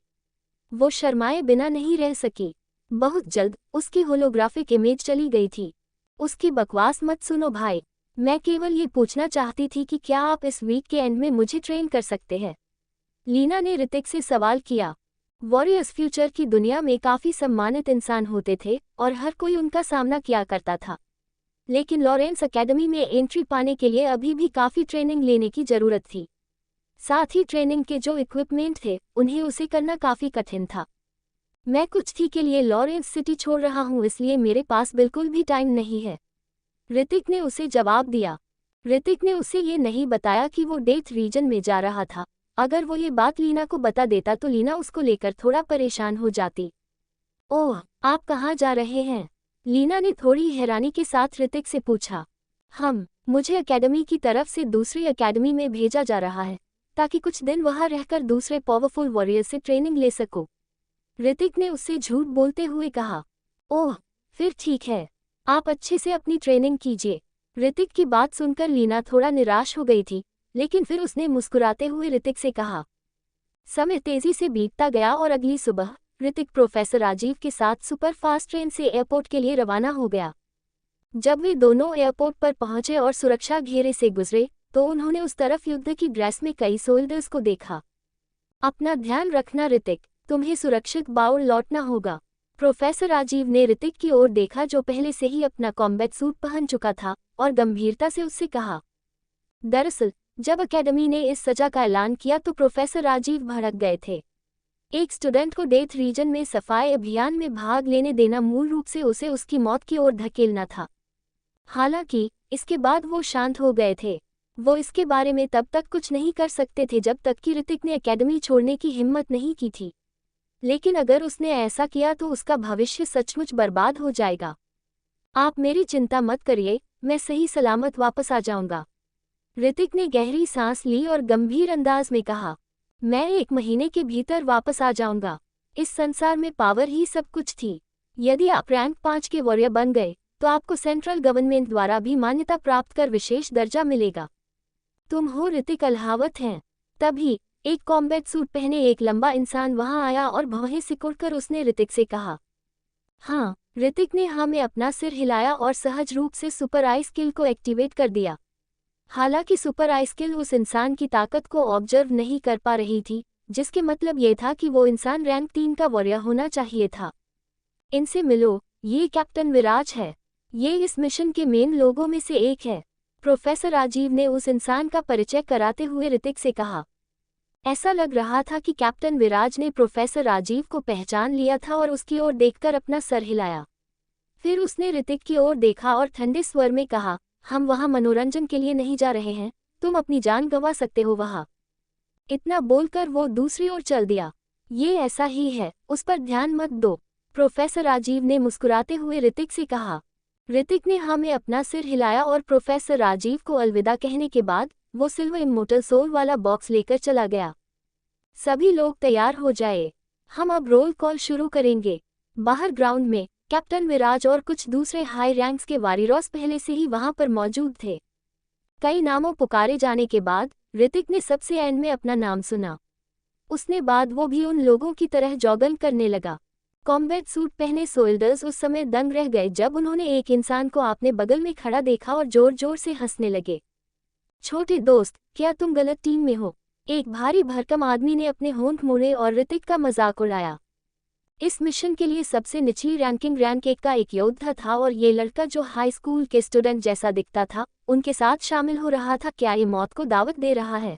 वो शर्माए बिना नहीं रह सकी। बहुत जल्द उसकी होलोग्राफिक इमेज चली गई थी। उसकी बकवास मत सुनो भाई, मैं केवल ये पूछना चाहती थी कि क्या आप इस वीक के एंड में मुझे ट्रेन कर सकते हैं? लीना ने ऋतिक से सवाल किया। वॉरियर्स फ्यूचर की दुनिया में काफ़ी सम्मानित इंसान होते थे और हर कोई उनका सामना किया करता था, लेकिन लॉरेंस एकेडमी में एंट्री पाने के लिए अभी भी काफ़ी ट्रेनिंग लेने की ज़रूरत थी। साथ ही ट्रेनिंग के जो इक्विपमेंट थे उन्हें उसे करना काफ़ी कठिन था। मैं कुछ थी के लिए लॉरेंस सिटी छोड़ रहा हूँ, इसलिए मेरे पास बिल्कुल भी टाइम नहीं है, ऋतिक ने उसे जवाब दिया। ऋतिक ने उसे ये नहीं बताया कि वो डेथ रीजन में जा रहा था। अगर वो ये बात लीना को बता देता तो लीना उसको लेकर थोड़ा परेशान हो जाती। ओह, आप कहाँ जा रहे हैं? लीना ने थोड़ी हैरानी के साथ ऋतिक से पूछा। मुझे एकेडमी की तरफ से दूसरी एकेडमी में भेजा जा रहा है ताकि कुछ दिन वहाँ रहकर दूसरे पावरफुल वॉरियर से ट्रेनिंग ले सकूं, ऋतिक ने उससे झूठ बोलते हुए कहा। ओह, फिर ठीक है, आप अच्छे से अपनी ट्रेनिंग कीजिए। ऋतिक की बात सुनकर लीना थोड़ा निराश हो गई थी, लेकिन फिर उसने मुस्कुराते हुए ऋतिक से कहा। समय तेजी से बीतता गया और अगली सुबह ऋतिक प्रोफेसर राजीव के साथ सुपरफास्ट ट्रेन से एयरपोर्ट के लिए रवाना हो गया। जब वे दोनों एयरपोर्ट पर पहुंचे और सुरक्षा घेरे से गुजरे, तो उन्होंने उस तरफ युद्ध की ड्रेस में कई सोल्जर्स को देखा। अपना ध्यान रखना ऋतिक, तुम्हें सुरक्षित बाउल लौटना होगा। प्रोफेसर राजीव ने ऋतिक की ओर देखा जो पहले से ही अपना कॉम्बैट सूट पहन चुका था, और गंभीरता से उससे कहा। दरअसल जब अकेडमी ने इस सजा का ऐलान किया तो प्रोफेसर राजीव भड़क गए थे। एक स्टूडेंट को डेथ रीजन में सफाई अभियान में भाग लेने देना मूल रूप से उसे उसकी मौत की ओर धकेलना था। हालांकि इसके बाद वो शांत हो गए थे। वो इसके बारे में तब तक कुछ नहीं कर सकते थे जब तक कि ऋतिक ने एकेडमी छोड़ने की हिम्मत नहीं की थी। लेकिन अगर उसने ऐसा किया तो उसका भविष्य सचमुच बर्बाद हो जाएगा। आप मेरी चिंता मत करिए, मैं सही सलामत वापस आ जाऊंगा। ऋतिक ने गहरी सांस ली और गंभीर अंदाज में कहा, मैं 1 महीने के भीतर वापस आ जाऊंगा। इस संसार में पावर ही सब कुछ थी। यदि आप रैंक 5 के वॉरियर बन गए तो आपको सेंट्रल गवर्नमेंट द्वारा भी मान्यता प्राप्त कर विशेष दर्जा मिलेगा। तुम हो ऋतिक अल्हावत हैं। तभी एक कॉम्बैट सूट पहने एक लंबा इंसान वहां आया और भौहें सिकुड़कर उसने ऋतिक से कहा। हाँ। ऋतिक ने हाँ में अपना सिर हिलाया और सहज रूप से सुपर आई स्किल को एक्टिवेट कर दिया। हालांकि सुपर आई स्किल उस इंसान की ताकत को ऑब्जर्व नहीं कर पा रही थी, जिसके मतलब ये था कि वो इंसान रैंक 3 का वॉरियर होना चाहिए था। इनसे मिलो, ये कैप्टन विराज है। ये इस मिशन के मेन लोगों में से एक है। प्रोफेसर राजीव ने उस इंसान का परिचय कराते हुए ऋतिक से कहा। ऐसा लग रहा था कि कैप्टन विराज ने प्रोफेसर राजीव को पहचान लिया था और उसकी ओर देखकर अपना सर हिलाया। फिर उसने ऋतिक की ओर देखा और ठंडे स्वर में कहा, हम वहां मनोरंजन के लिए नहीं जा रहे हैं, तुम अपनी जान गंवा सकते हो वहां। इतना बोलकर वो दूसरी ओर चल दिया। ये ऐसा ही है, उस पर ध्यान मत दो, प्रोफेसर राजीव ने मुस्कुराते हुए ऋतिक से कहा। ऋतिक ने हाँ में अपना सिर हिलाया और प्रोफेसर राजीव को अलविदा कहने के बाद वो सिल्वर इमोर्टल सोल वाला बॉक्स लेकर चला गया। सभी लोग तैयार हो जाए, हम अब रोल कॉल शुरू करेंगे। बाहर ग्राउंड में कैप्टन विराज और कुछ दूसरे हाई रैंक्स के वॉरियर्स पहले से ही वहां पर मौजूद थे। कई नामों पुकारे जाने के बाद ऋतिक ने सबसे एंड में अपना नाम सुना। उसने बाद वो भी उन लोगों की तरह जॉगन करने लगा। कॉम्बैट सूट पहने सोल्जर्स उस समय दंग रह गए जब उन्होंने एक इंसान को अपने बगल में खड़ा देखा और जोर जोर से हंसने लगे। छोटे दोस्त, क्या तुम गलत टीम में हो? एक भारी भरकम आदमी ने अपने होंठ मोड़े और ऋतिक का मजाक उड़ाया। इस मिशन के लिए सबसे निचली रैंकिंग रैंक 1 का एक योद्धा था और ये लड़का जो हाई स्कूल के स्टूडेंट जैसा दिखता था, उनके साथ शामिल हो रहा था। क्या ये मौत को दावत दे रहा है?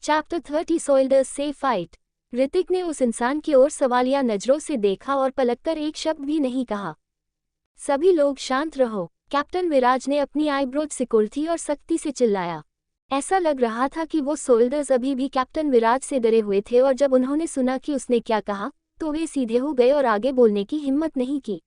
चैप्टर 30 सोल्जर्स से फाइट। ऋतिक ने उस इंसान की ओर सवालिया नजरों से देखा और पलटकर एक शब्द भी नहीं कहा। सभी लोग शांत रहो, कैप्टन विराज ने अपनी आईब्रोज सिकुड़ थी और सख्ती से चिल्लाया। ऐसा लग रहा था कि वो सोल्जर्स अभी भी कैप्टन विराज से डरे हुए थे और जब उन्होंने सुना कि उसने क्या कहा तो वे सीधे हो गए और आगे बोलने की हिम्मत नहीं की।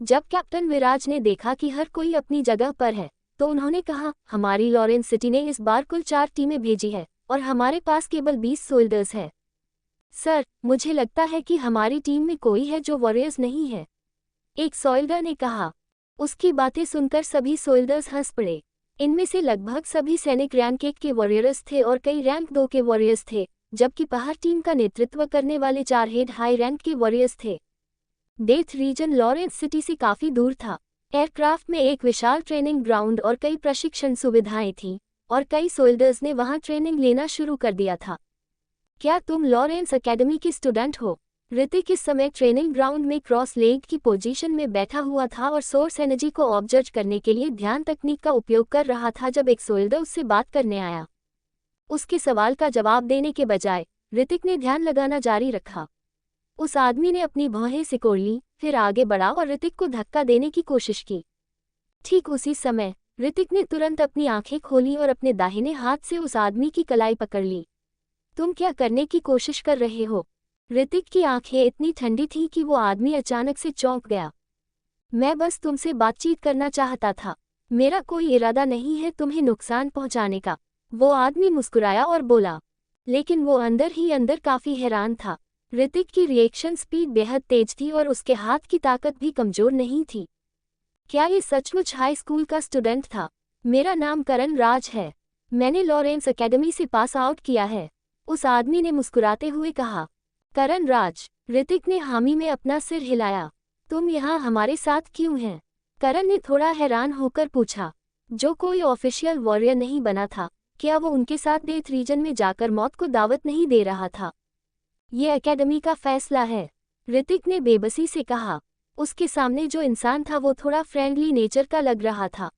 जब कैप्टन विराज ने देखा कि हर कोई अपनी जगह पर है तो उन्होंने कहा, हमारी लॉरेंस सिटी ने इस बार कुल 4 टीमें भेजी है और हमारे पास केवल 20 सोल्जर्स है। सर, मुझे लगता है कि हमारी टीम में कोई है जो वॉरियर्स नहीं है, एक सोल्जर ने कहा। उसकी बातें सुनकर सभी सोल्जर्स हंस पड़े। इनमें से लगभग सभी सैनिक रैंक 1 के वॉरियर्स थे और कई रैंक 2 के वॉरियर्स थे, जबकि बाहर टीम का नेतृत्व करने वाले 4 हेड हाई रैंक के वॉरियर्स थे। डेथ रीजन लॉरेंस सिटी से काफी दूर था। एयरक्राफ्ट में एक विशाल ट्रेनिंग ग्राउंड और कई प्रशिक्षण सुविधाएं थीं, और कई सोल्जर्स ने वहां ट्रेनिंग लेना शुरू कर दिया था। क्या तुम लॉरेंस एकेडमी के स्टूडेंट हो? ऋतिक इस समय ट्रेनिंग ग्राउंड में क्रॉस लेग की पोजीशन में बैठा हुआ था और सोर्स एनर्जी को ऑब्जर्व करने के लिए ध्यान तकनीक का उपयोग कर रहा था जब एक सोल्जर उससे बात करने आया। उसके सवाल का जवाब देने के बजाय ऋतिक ने ध्यान लगाना जारी रखा। उस आदमी ने अपनी भौहें सिकोड़ ली, फिर आगे बढ़ा और ऋतिक को धक्का देने की कोशिश की। ठीक उसी समय ऋतिक ने तुरंत अपनी आंखें खोली और अपने दाहिने हाथ से उस आदमी की कलाई पकड़ ली। तुम क्या करने की कोशिश कर रहे हो? ऋतिक की आंखें इतनी ठंडी थीं कि वो आदमी अचानक से चौंक गया। मैं बस तुमसे बातचीत करना चाहता था, मेरा कोई इरादा नहीं है तुम्हें नुकसान पहुंचाने का, वो आदमी मुस्कुराया और बोला। लेकिन वो अंदर ही अंदर काफी हैरान था। ऋतिक की रिएक्शन स्पीड बेहद तेज थी और उसके हाथ की ताकत भी कमजोर नहीं थी। क्या ये सचमुच हाई स्कूल का स्टूडेंट था? मेरा नाम करण राज है। मैंने लॉरेंस एकेडमी से पास आउट किया है, उस आदमी ने मुस्कुराते हुए कहा। करण राज, ऋतिक ने हामी में अपना सिर हिलाया। तुम यहाँ हमारे साथ क्यों हैं? करण ने थोड़ा हैरान होकर पूछा। जो कोई ऑफिशियल वॉरियर नहीं बना था, क्या वो उनके साथ डेथ रीजन में जाकर मौत को दावत नहीं दे रहा था? ये एकेडमी का फैसला है, ऋतिक ने बेबसी से कहा। उसके सामने जो इंसान था वो थोड़ा फ्रेंडली नेचर का लग रहा था।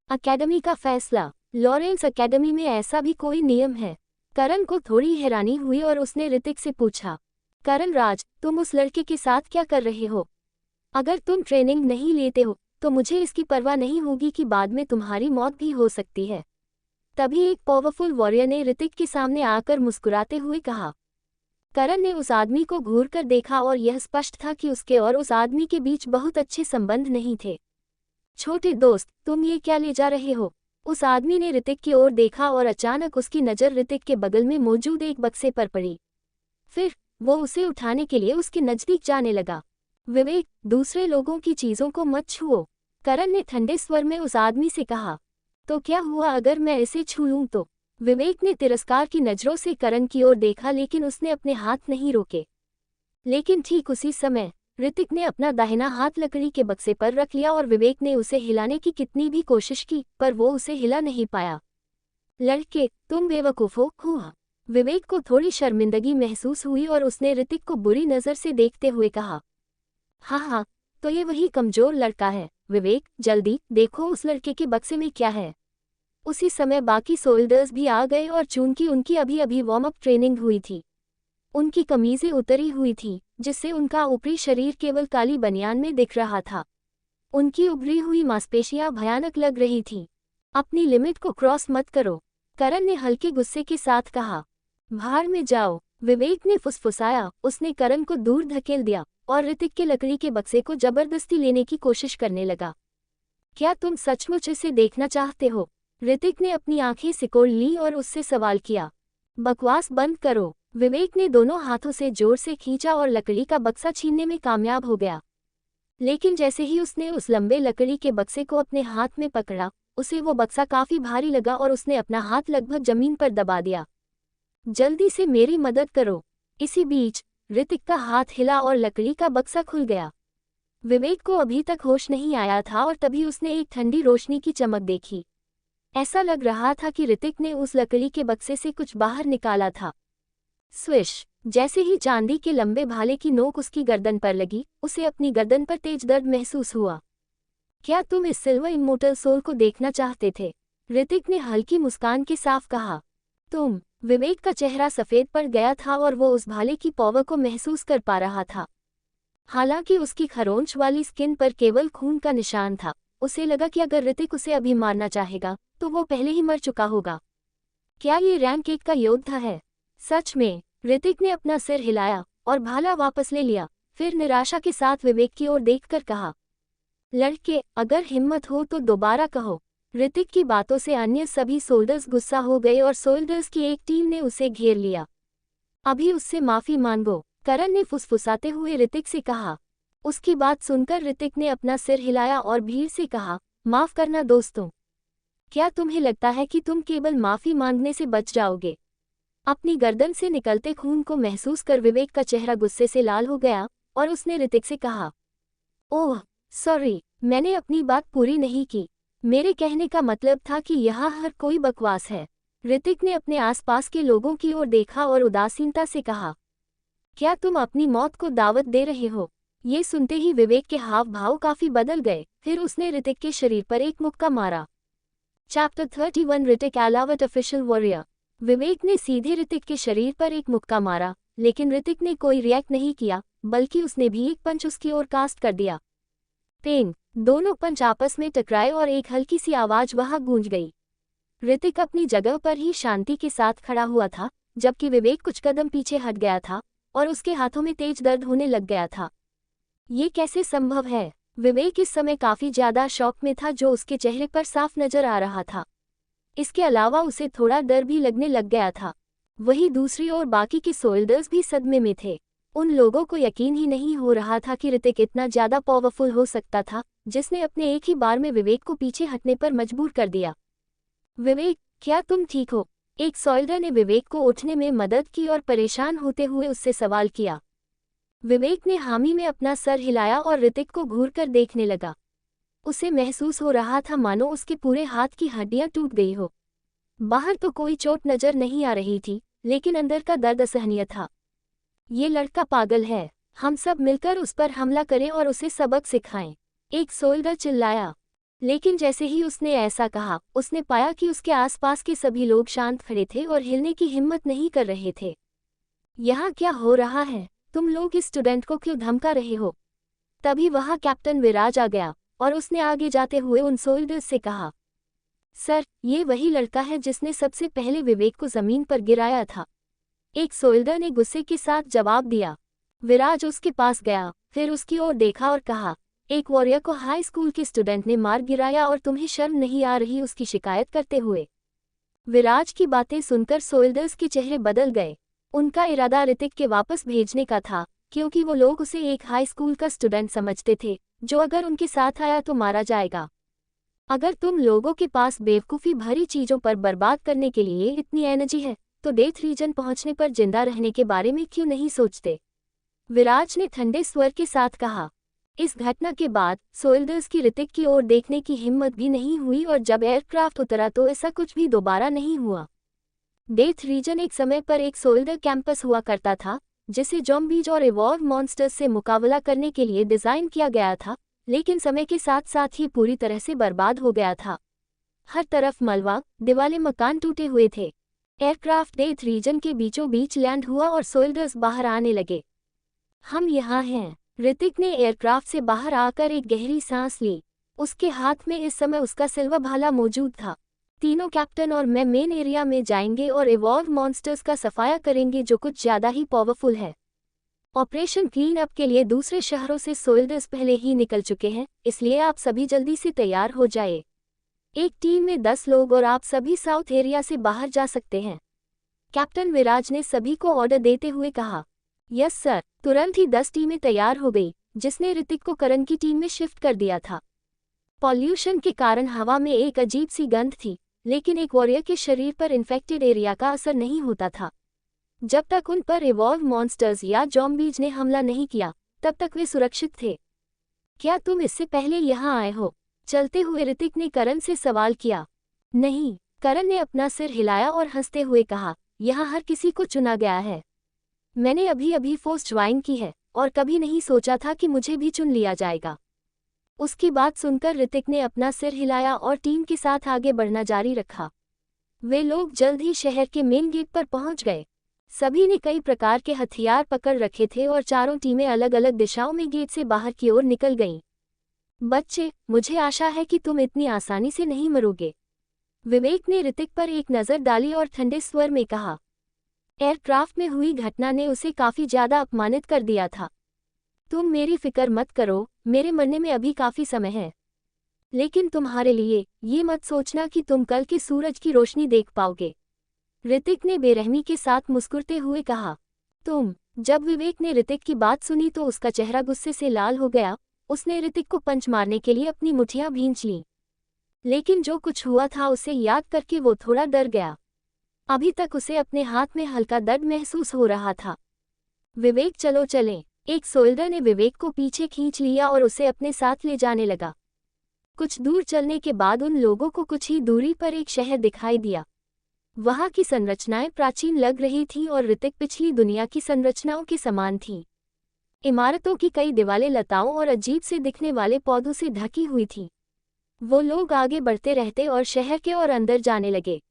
एकेडमी का फैसला? लॉरेंस एकेडमी में ऐसा भी कोई नियम है? करण को थोड़ी हैरानी हुई और उसने ऋतिक से पूछा। करण राज, तुम उस लड़के के साथ क्या कर रहे हो? अगर तुम ट्रेनिंग नहीं लेते हो तो मुझे इसकी परवाह नहीं होगी कि बाद में तुम्हारी मौत भी हो सकती है। तभी एक पावरफुल वॉरियर ने ऋतिक के सामने आकर मुस्कुराते हुए कहा। करण ने उस आदमी को घूर कर देखा और यह स्पष्ट था कि उसके और उस आदमी के बीच बहुत अच्छे संबंध नहीं थे। छोटे दोस्त, तुम ये क्या ले जा रहे हो? उस आदमी ने ऋतिक की ओर देखा और अचानक उसकी नज़र ऋतिक के बगल में मौजूद एक बक्से पर पड़ी। फिर वो उसे उठाने के लिए उसके नज़दीक जाने लगा। विवेक, दूसरे लोगों की चीज़ों को मत छुओ, करण ने ठंडे स्वर में उस आदमी से कहा। तो क्या हुआ अगर मैं इसे छू लूं तो? विवेक ने तिरस्कार की नज़रों से करण की ओर देखा, लेकिन उसने अपने हाथ नहीं रोके। लेकिन ठीक उसी समय ऋतिक ने अपना दाहिना हाथ लकड़ी के बक्से पर रख लिया और विवेक ने उसे हिलाने की कितनी भी कोशिश की, पर वो उसे हिला नहीं पाया। लड़के, तुम बेवकूफ़ हो। हुआ। विवेक को थोड़ी शर्मिंदगी महसूस हुई और उसने ऋतिक को बुरी नज़र से देखते हुए कहा। हाँ, तो ये वही कमज़ोर लड़का है। विवेक, जल्दी देखो उस लड़के के बक्से में क्या है। उसी समय बाकी सोल्जर्स भी आ गए और चूंकि उनकी अभी अभी वार्म अप ट्रेनिंग हुई थी, उनकी कमीज़ें उतरी हुई थी, जिससे उनका ऊपरी शरीर केवल काली बनियान में दिख रहा था। उनकी उभरी हुई मांसपेशियां भयानक लग रही थीं। अपनी लिमिट को क्रॉस मत करो, करण ने हल्के गुस्से के साथ कहा। बाहर में जाओ, विवेक ने फुसफुसाया। उसने करण को दूर धकेल दिया और ऋतिक के लकड़ी के बक्से को जबरदस्ती लेने की कोशिश करने लगा। क्या तुम सचमुच इसे देखना चाहते हो? ऋतिक ने अपनी आंखें सिकोड़ ली और उससे सवाल किया। बकवास बंद करो, विवेक ने दोनों हाथों से जोर से खींचा और लकड़ी का बक्सा छीनने में कामयाब हो गया। लेकिन जैसे ही उसने उस लंबे लकड़ी के बक्से को अपने हाथ में पकड़ा, उसे वो बक्सा काफी भारी लगा और उसने अपना हाथ लगभग जमीन पर दबा दिया। जल्दी से मेरी मदद करो। इसी बीच ऋतिक का हाथ हिला और लकड़ी का बक्सा खुल गया। विवेक को अभी तक होश नहीं आया था और तभी उसने एक ठंडी रोशनी की चमक देखी। ऐसा लग रहा था कि ऋतिक ने उस लकड़ी के बक्से से कुछ बाहर निकाला था। स्विश! जैसे ही चांदी के लंबे भाले की नोक उसकी गर्दन पर लगी, उसे अपनी गर्दन पर तेज दर्द महसूस हुआ। क्या तुम इस सिल्वर इमोर्टल सोल को देखना चाहते थे? ऋतिक ने हल्की मुस्कान के साथ कहा। तुम? विवेक का चेहरा सफ़ेद पड़ गया था और वो उस भाले की पावर को महसूस कर पा रहा था। हालांकि उसकी खरोंच वाली स्किन पर केवल खून का निशान था, उसे लगा कि अगर ऋतिक उसे अभी मारना चाहेगा तो वो पहले ही मर चुका होगा। क्या ये रैंक 1 का योद्धा है? सच में? ऋतिक ने अपना सिर हिलाया और भाला वापस ले लिया, फिर निराशा के साथ विवेक की ओर देखकर कहा। लड़के, अगर हिम्मत हो तो दोबारा कहो। ऋतिक की बातों से अन्य सभी सोल्जर्स गुस्सा हो गए और सोल्जर्स की एक टीम ने उसे घेर लिया। अभी उससे माफी मांगो, करण ने फुसफुसाते हुए ऋतिक से कहा। उसकी बात सुनकर ऋतिक ने अपना सिर हिलाया और भीड़ से कहा, माफ करना दोस्तों। क्या तुम्हें लगता है कि तुम केवल माफी मांगने से बच जाओगे? अपनी गर्दन से निकलते खून को महसूस कर विवेक का चेहरा गुस्से से लाल हो गया और उसने ऋतिक से कहा, ओह सॉरी, मैंने अपनी बात पूरी नहीं की। मेरे कहने का मतलब था कि यहाँ हर कोई बकवास है। ऋतिक ने अपने आसपास के लोगों की ओर देखा और उदासीनता से कहा, क्या तुम अपनी मौत को दावत दे रहे हो? ये सुनते ही विवेक के हाव भाव काफी बदल गए। फिर उसने ऋतिक के शरीर पर एक मुक्का मारा। Chapter 31 Hrithik Alawat official warrior. Vivek ने सीधे ऋतिक के शरीर पर एक मुक्का मारा, लेकिन ऋतिक ने कोई रिएक्ट नहीं किया, बल्कि उसने भी एक पंच उसकी ओर कास्ट कर दिया। पेंग! दोनों पंच आपस में टकराए और एक हल्की सी आवाज वहां गूंज गई। ऋतिक अपनी जगह पर ही शांति के साथ खड़ा हुआ था, जबकि विवेक कुछ कदम पीछे हट गया था और उसके हाथों में तेज दर्द होने लग गया था। ये कैसे संभव है? विवेक इस समय काफी ज्यादा शॉक में था, जो उसके चेहरे पर साफ नजर आ रहा था। इसके अलावा उसे थोड़ा डर भी लगने लग गया था। वहीं दूसरी ओर बाकी के सोल्जर्स भी सदमे में थे। उन लोगों को यकीन ही नहीं हो रहा था कि ऋतिक इतना ज़्यादा पावरफुल हो सकता था, जिसने अपने एक ही बार में विवेक को पीछे हटने पर मजबूर कर दिया। विवेक, क्या तुम ठीक हो? एक सोल्जर ने विवेक को उठने में मदद की और परेशान होते हुए उससे सवाल किया। विवेक ने हामी में अपना सर हिलाया और ऋतिक को घूरकर देखने लगा। उसे महसूस हो रहा था मानो उसके पूरे हाथ की हड्डियां टूट गई हो। बाहर तो कोई चोट नजर नहीं आ रही थी, लेकिन अंदर का दर्द असहनीय था। ये लड़का पागल है, हम सब मिलकर उस पर हमला करें और उसे सबक सिखाएं, एक सोल्जर चिल्लाया। लेकिन जैसे ही उसने ऐसा कहा, उसने पाया कि उसके आसपास के सभी लोग शांत खड़े थे और हिलने की हिम्मत नहीं कर रहे थे। यहाँ क्या हो रहा है? तुम लोग इस स्टूडेंट को क्यों धमका रहे हो? तभी वहां कैप्टन विराज आ गया और उसने आगे जाते हुए उन सोल्जर्स से कहा, सर, ये वही लड़का है जिसने सबसे पहले विवेक को जमीन पर गिराया था। एक सोल्जर ने गुस्से के साथ जवाब दिया। विराज उसके पास गया, फिर उसकी ओर देखा और कहा, एक वॉरियर को हाई स्कूल के स्टूडेंट ने मार गिराया और तुम्हें शर्म नहीं आ रही उसकी शिकायत करते हुए? विराज की बातें सुनकर सोल्जर्स के चेहरे बदल गए। उनका इरादा ऋतिक के वापस भेजने का था, क्योंकि वो लोग उसे एक हाई स्कूल का स्टूडेंट समझते थे, जो अगर उनके साथ आया तो मारा जाएगा। अगर तुम लोगों के पास बेवकूफ़ी भरी चीज़ों पर बर्बाद करने के लिए इतनी एनर्जी है, तो डेथ रीजन पहुंचने पर जिंदा रहने के बारे में क्यों नहीं सोचते? विराज ने ठंडे स्वर के साथ कहा। इस घटना के बाद सोल्जर्स की ऋतिक की ओर देखने की हिम्मत भी नहीं हुई और जब एयरक्राफ्ट उतरा तो ऐसा कुछ भी दोबारा नहीं हुआ। डेथ रीजन एक समय पर एक सोल्जर कैंपस हुआ करता था, जिसे ज़ॉम्बीज और इवॉल्व मॉन्स्टर्स से मुकाबला करने के लिए डिज़ाइन किया गया था, लेकिन समय के साथ साथ ही पूरी तरह से बर्बाद हो गया था। हर तरफ मलबा, दीवारें, मकान टूटे हुए थे। एयरक्राफ्ट डेथ रीजन के बीचों बीच लैंड हुआ और सोल्जर्स बाहर आने लगे। हम यहाँ हैं। ऋतिक ने एयरक्राफ्ट से बाहर आकर एक गहरी सांस ली। उसके हाथ में इस समय उसका सिल्वर भाला मौजूद था। तीनों कैप्टन और मैं मेन एरिया में जाएंगे और इवॉल्व मॉन्स्टर्स का सफाया करेंगे जो कुछ ज़्यादा ही पावरफुल है। ऑपरेशन क्लीन अप के लिए दूसरे शहरों से सोल्जर्स पहले ही निकल चुके हैं, इसलिए आप सभी जल्दी से तैयार हो जाए। एक टीम में 10 लोग और आप सभी साउथ एरिया से बाहर जा सकते हैं। कैप्टन विराज ने सभी को ऑर्डर देते हुए कहा। Yes sir. तुरंत ही 10 टीमें तैयार हो गई, जिसने ऋतिक को करण की टीम में शिफ्ट कर दिया था। पॉल्यूशन के कारण हवा में एक अजीब सी गंध थी, लेकिन एक वॉरियर के शरीर पर इन्फेक्टेड एरिया का असर नहीं होता था। जब तक उन पर इवॉल्व मॉन्स्टर्स या ज़ॉम्बीज ने हमला नहीं किया, तब तक वे सुरक्षित थे। क्या तुम इससे पहले यहाँ आए हो? चलते हुए ऋतिक ने करण से सवाल किया। नहीं, करण ने अपना सिर हिलाया और हंसते हुए कहा, यहाँ हर किसी को चुना गया है। मैंने अभी अभी फोर्स ज्वाइन की है और कभी नहीं सोचा था कि मुझे भी चुन लिया जाएगा। उसकी बात सुनकर ऋतिक ने अपना सिर हिलाया और टीम के साथ आगे बढ़ना जारी रखा। वे लोग जल्द ही शहर के मेन गेट पर पहुंच गए। सभी ने कई प्रकार के हथियार पकड़ रखे थे और चारों टीमें अलग अलग दिशाओं में गेट से बाहर की ओर निकल गईं। बच्चे, मुझे आशा है कि तुम इतनी आसानी से नहीं मरोगे। विवेक ने ऋतिक पर एक नज़र डाली और ठंडे स्वर में कहा। एयरक्राफ्ट में हुई घटना ने उसे काफ़ी ज़्यादा अपमानित कर दिया था। तुम मेरी फिक्र मत करो, मेरे मरने में अभी काफ़ी समय है। लेकिन तुम्हारे लिए ये मत सोचना कि तुम कल के सूरज की रोशनी देख पाओगे। ऋतिक ने बेरहमी के साथ मुस्कुराते हुए कहा। तुम? जब विवेक ने ऋतिक की बात सुनी तो उसका चेहरा गुस्से से लाल हो गया। उसने ऋतिक को पंच मारने के लिए अपनी मुठ्ठियां भींच लीं। लेकिन जो कुछ हुआ था उसे याद करके वो थोड़ा डर गया। अभी तक उसे अपने हाथ में हल्का दर्द महसूस हो रहा था। विवेक, चलो चलें। एक सोल्जर ने विवेक को पीछे खींच लिया और उसे अपने साथ ले जाने लगा। कुछ दूर चलने के बाद उन लोगों को कुछ ही दूरी पर एक शहर दिखाई दिया। वहां की संरचनाएं प्राचीन लग रही थीं और ऋतिक पिछली दुनिया की संरचनाओं के समान थीं। इमारतों की कई दीवारें लताओं और अजीब से दिखने वाले पौधों से ढकी हुई थीं। वो लोग आगे बढ़ते रहते और शहर के और अंदर जाने लगे।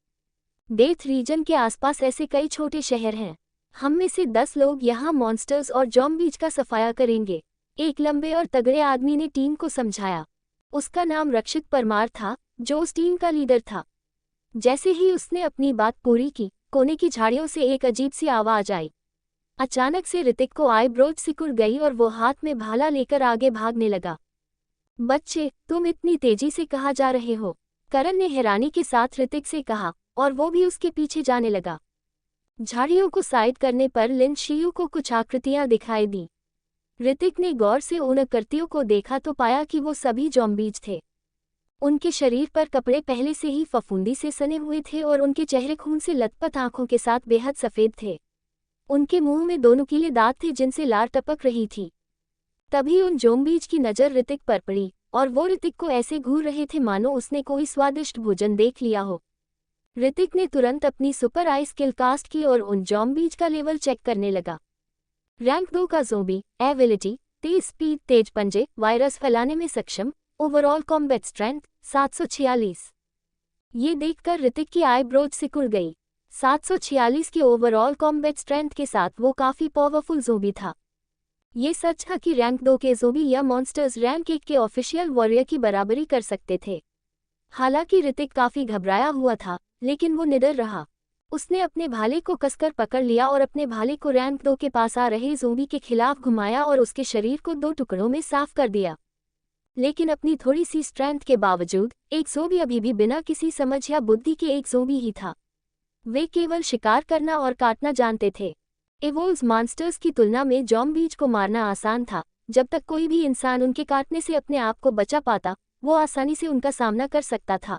डेथ रीजन के आसपास ऐसे कई छोटे शहर हैं। हम में से 10 लोग यहाँ मॉन्स्टर्स और ज़ॉम्बीज का सफाया करेंगे, एक लंबे और तगड़े आदमी ने टीम को समझाया। उसका नाम रक्षित परमार था, जो उस टीम का लीडर था। जैसे ही उसने अपनी बात पूरी की, कोने की झाड़ियों से एक अजीब सी आवाज आई। अचानक से ऋतिक को आईब्रोज सिकुड़ गई और वो हाथ में भाला लेकर आगे भागने लगा। बच्चे, तुम इतनी तेजी से कहाँ जा रहे हो? करण ने हैरानी के साथ ऋतिक से कहा और वो भी उसके पीछे जाने लगा। झाड़ियों को साइड करने पर लिन शियू को कुछ आकृतियां दिखाई दी। ऋतिक ने गौर से उन आकृतियों को देखा तो पाया कि वो सभी ज़ॉम्बीज थे। उनके शरीर पर कपड़े पहले से ही फफूंदी से सने हुए थे और उनके चेहरे खून से लथपथ आंखों के साथ बेहद सफ़ेद थे। उनके मुंह में 2 नुकीले दांत थे जिनसे लार टपक रही थी। तभी उन ज़ॉम्बीज की नज़र ऋतिक पर पड़ी और वो ऋतिक को ऐसे घूर रहे थे मानो उसने कोई स्वादिष्ट भोजन देख लिया हो। ऋतिक ने तुरंत अपनी सुपर आई स्किल कास्ट की और उन ज़ॉम्बीज का लेवल चेक करने लगा। रैंक 2 का ज़ॉम्बी, एबिलिटी, तेज स्पीड, तेज पंजे, वायरस फैलाने में सक्षम, ओवरऑल कॉम्बैट स्ट्रेंथ 746। ये देखकर ऋतिक की आईब्रोज सिकुड़ गई। 746 की ओवरऑल कॉम्बैट स्ट्रेंथ के साथ वो काफ़ी पावरफुल ज़ॉम्बी था। ये सच था कि रैंक 2 के ज़ॉम्बी या मॉन्स्टर्स रैंक 1 के ऑफिशियल वॉरियर की बराबरी कर सकते थे। हालांकि ऋतिक काफ़ी घबराया हुआ था, लेकिन वो निडर रहा। उसने अपने भाले को कसकर पकड़ लिया और अपने भाले को रैंक 2 के पास आ रहे ज़ॉम्बी के खिलाफ घुमाया और उसके शरीर को 2 टुकड़ों में साफ कर दिया। लेकिन अपनी थोड़ी सी स्ट्रेंथ के बावजूद एक ज़ॉम्बी अभी भी बिना किसी समझ या बुद्धि के एक ज़ॉम्बी ही था। वे केवल शिकार करना और काटना जानते थे। एवोल्व्स मॉन्स्टर्स की तुलना में ज़ॉम्बीज को मारना आसान था। जब तक कोई भी इंसान उनके काटने से अपने आप को बचा पाता, वो आसानी से उनका सामना कर सकता था।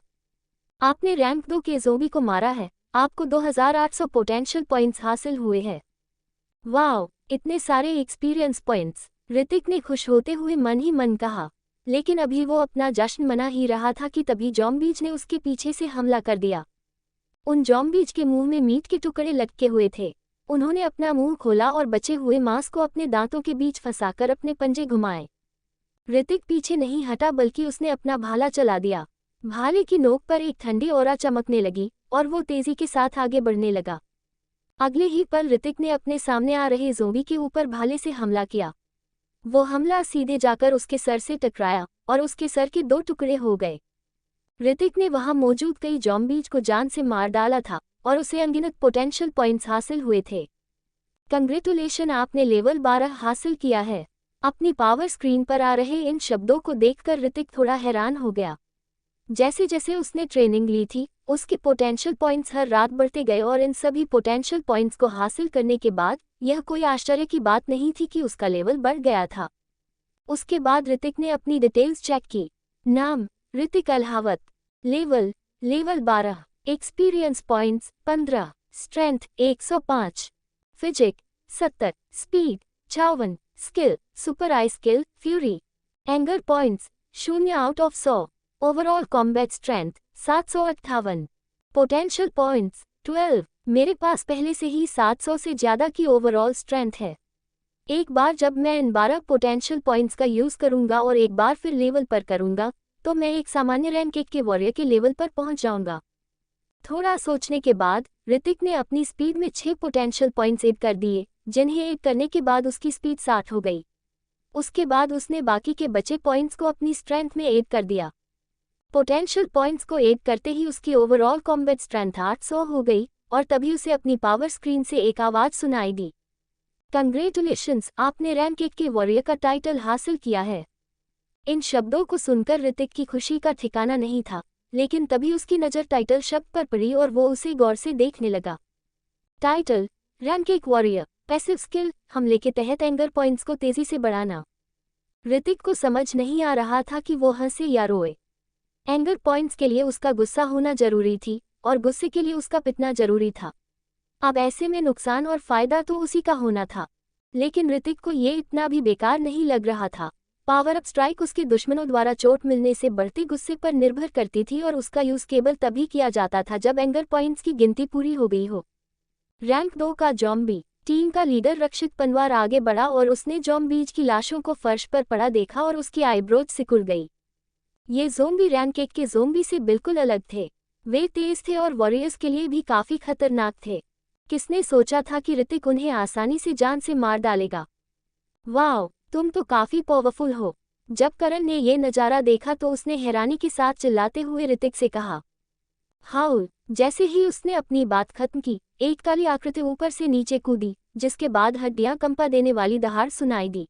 आपने रैंक 2 के ज़ॉम्बी को मारा है। आपको 2800 पोटेंशियल पॉइंट्स हासिल हुए हैं। वाओ, इतने सारे एक्सपीरियंस पॉइंट्स! ऋतिक ने खुश होते हुए मन ही मन कहा। लेकिन अभी वो अपना जश्न मना ही रहा था कि तभी ज़ॉम्बीज ने उसके पीछे से हमला कर दिया। उन ज़ॉम्बीज के मुंह में मीट के टुकड़े लटके हुए थे। उन्होंने अपना मुंह खोला और बचे हुए मांस को अपने दांतों के बीच फंसाकर अपने पंजे घुमाए। ऋतिक पीछे नहीं हटा बल्कि उसने अपना भाला चला दिया। भाले की नोक पर एक ठंडी ऑरा चमकने लगी और वो तेजी के साथ आगे बढ़ने लगा। अगले ही पल ऋतिक ने अपने सामने आ रहे ज़ॉम्बी के ऊपर भाले से हमला किया। वो हमला सीधे जाकर उसके सर से टकराया और उसके सर के 2 टुकड़े हो गए। ऋतिक ने वहां मौजूद कई ज़ॉम्बीज को जान से मार डाला था और उसे अनगिनत पोटेंशियल पॉइंट्स हासिल हुए थे। कंग्रेचुलेशन, आपने लेवल 12 हासिल किया है। अपनी पावर स्क्रीन पर आ रहे इन शब्दों को देखकर ऋतिक थोड़ा हैरान हो गया। जैसे जैसे उसने ट्रेनिंग ली थी, उसके पोटेंशियल पॉइंट्स हर रात बढ़ते गए और इन सभी पोटेंशियल पॉइंट्स को हासिल करने के बाद यह कोई आश्चर्य की बात नहीं थी कि उसका लेवल बढ़ गया था। उसके बाद ऋतिक ने अपनी डिटेल्स चेक की। नाम Hrithik Alhawat, level 12, experience points 15, strength 105, physique 70, speed 54, skill super eye skill fury, anger points 0 out of 100, overall combat strength 758, potential points 12। मेरे पास पहले से ही 700 से ज़्यादा की ओवरऑल स्ट्रेंथ है। एक बार जब मैं इन 12 पोटेंशियल पॉइंट्स का यूज़ करूंगा और एक बार फिर लेवल पर करूंगा तो मैं एक सामान्य रैंक 1 के वॉरियर के लेवल पर पहुंच जाऊंगा। थोड़ा सोचने के बाद ऋतिक ने अपनी स्पीड में 6 पोटेंशियल पॉइंट्स ऐड कर दिए, जिन्हें ऐड करने के बाद उसकी स्पीड 60 हो गई। उसके बाद उसने बाकी के बचे पॉइंट्स को अपनी स्ट्रेंथ में ऐड कर दिया। पोटेंशियल पॉइंट्स को ऐड करते ही उसकी ओवरऑल कॉम्बैट स्ट्रेंथ 800 हो गई और तभी उसे अपनी पावर स्क्रीन से एक आवाज़ सुनाई दी। कंग्रेचुलेशंस, आपने रैंक 1 के वॉरियर का टाइटल हासिल किया है। इन शब्दों को सुनकर ऋतिक की खुशी का ठिकाना नहीं था, लेकिन तभी उसकी नज़र टाइटल शब्द पर पड़ी और वो उसे गौर से देखने लगा। Title, rank 1 warrior, passive skill, हमले के तहत एंगर पॉइंट्स को तेजी से बढ़ाना। ऋतिक को समझ नहीं आ रहा था कि वो हंसे या रोए। एंगर पॉइंट्स के लिए उसका गुस्सा होना जरूरी थी और गुस्से के लिए उसका पिटना जरूरी था। अब ऐसे में नुकसान और फायदा तो उसी का होना था, लेकिन ऋतिक को ये इतना भी बेकार नहीं लग रहा था। पावर अप स्ट्राइक उसके दुश्मनों द्वारा चोट मिलने से बढ़ते गुस्से पर निर्भर करती थी और उसका यूज केवल तभी किया जाता था जब एंगर पॉइंट्स की गिनती पूरी हो गई हो। रैंक 2 का ज़ॉम्बी, टीम का लीडर रक्षित पनवार आगे बढ़ा और उसने ज़ॉम्बीज की लाशों को फर्श पर पड़ा देखा और उसकी आईब्रोज सिकुड़ गई। ये ज़ॉम्बी रैंक 1 के ज़ॉम्बी से बिल्कुल अलग थे। वे तेज थे और वॉरियर्स के लिए भी काफ़ी खतरनाक थे। किसने सोचा था कि ऋतिक उन्हें आसानी से जान से मार डालेगा। वाह, तुम तो काफ़ी पावरफुल हो। जब करण ने ये नज़ारा देखा तो उसने हैरानी के साथ चिल्लाते हुए ऋतिक से कहा। हाउल! जैसे ही उसने अपनी बात खत्म की, एक काली आकृति ऊपर से नीचे कूदी, जिसके बाद हड्डियां कंपा देने वाली दहाड़ सुनाई दी।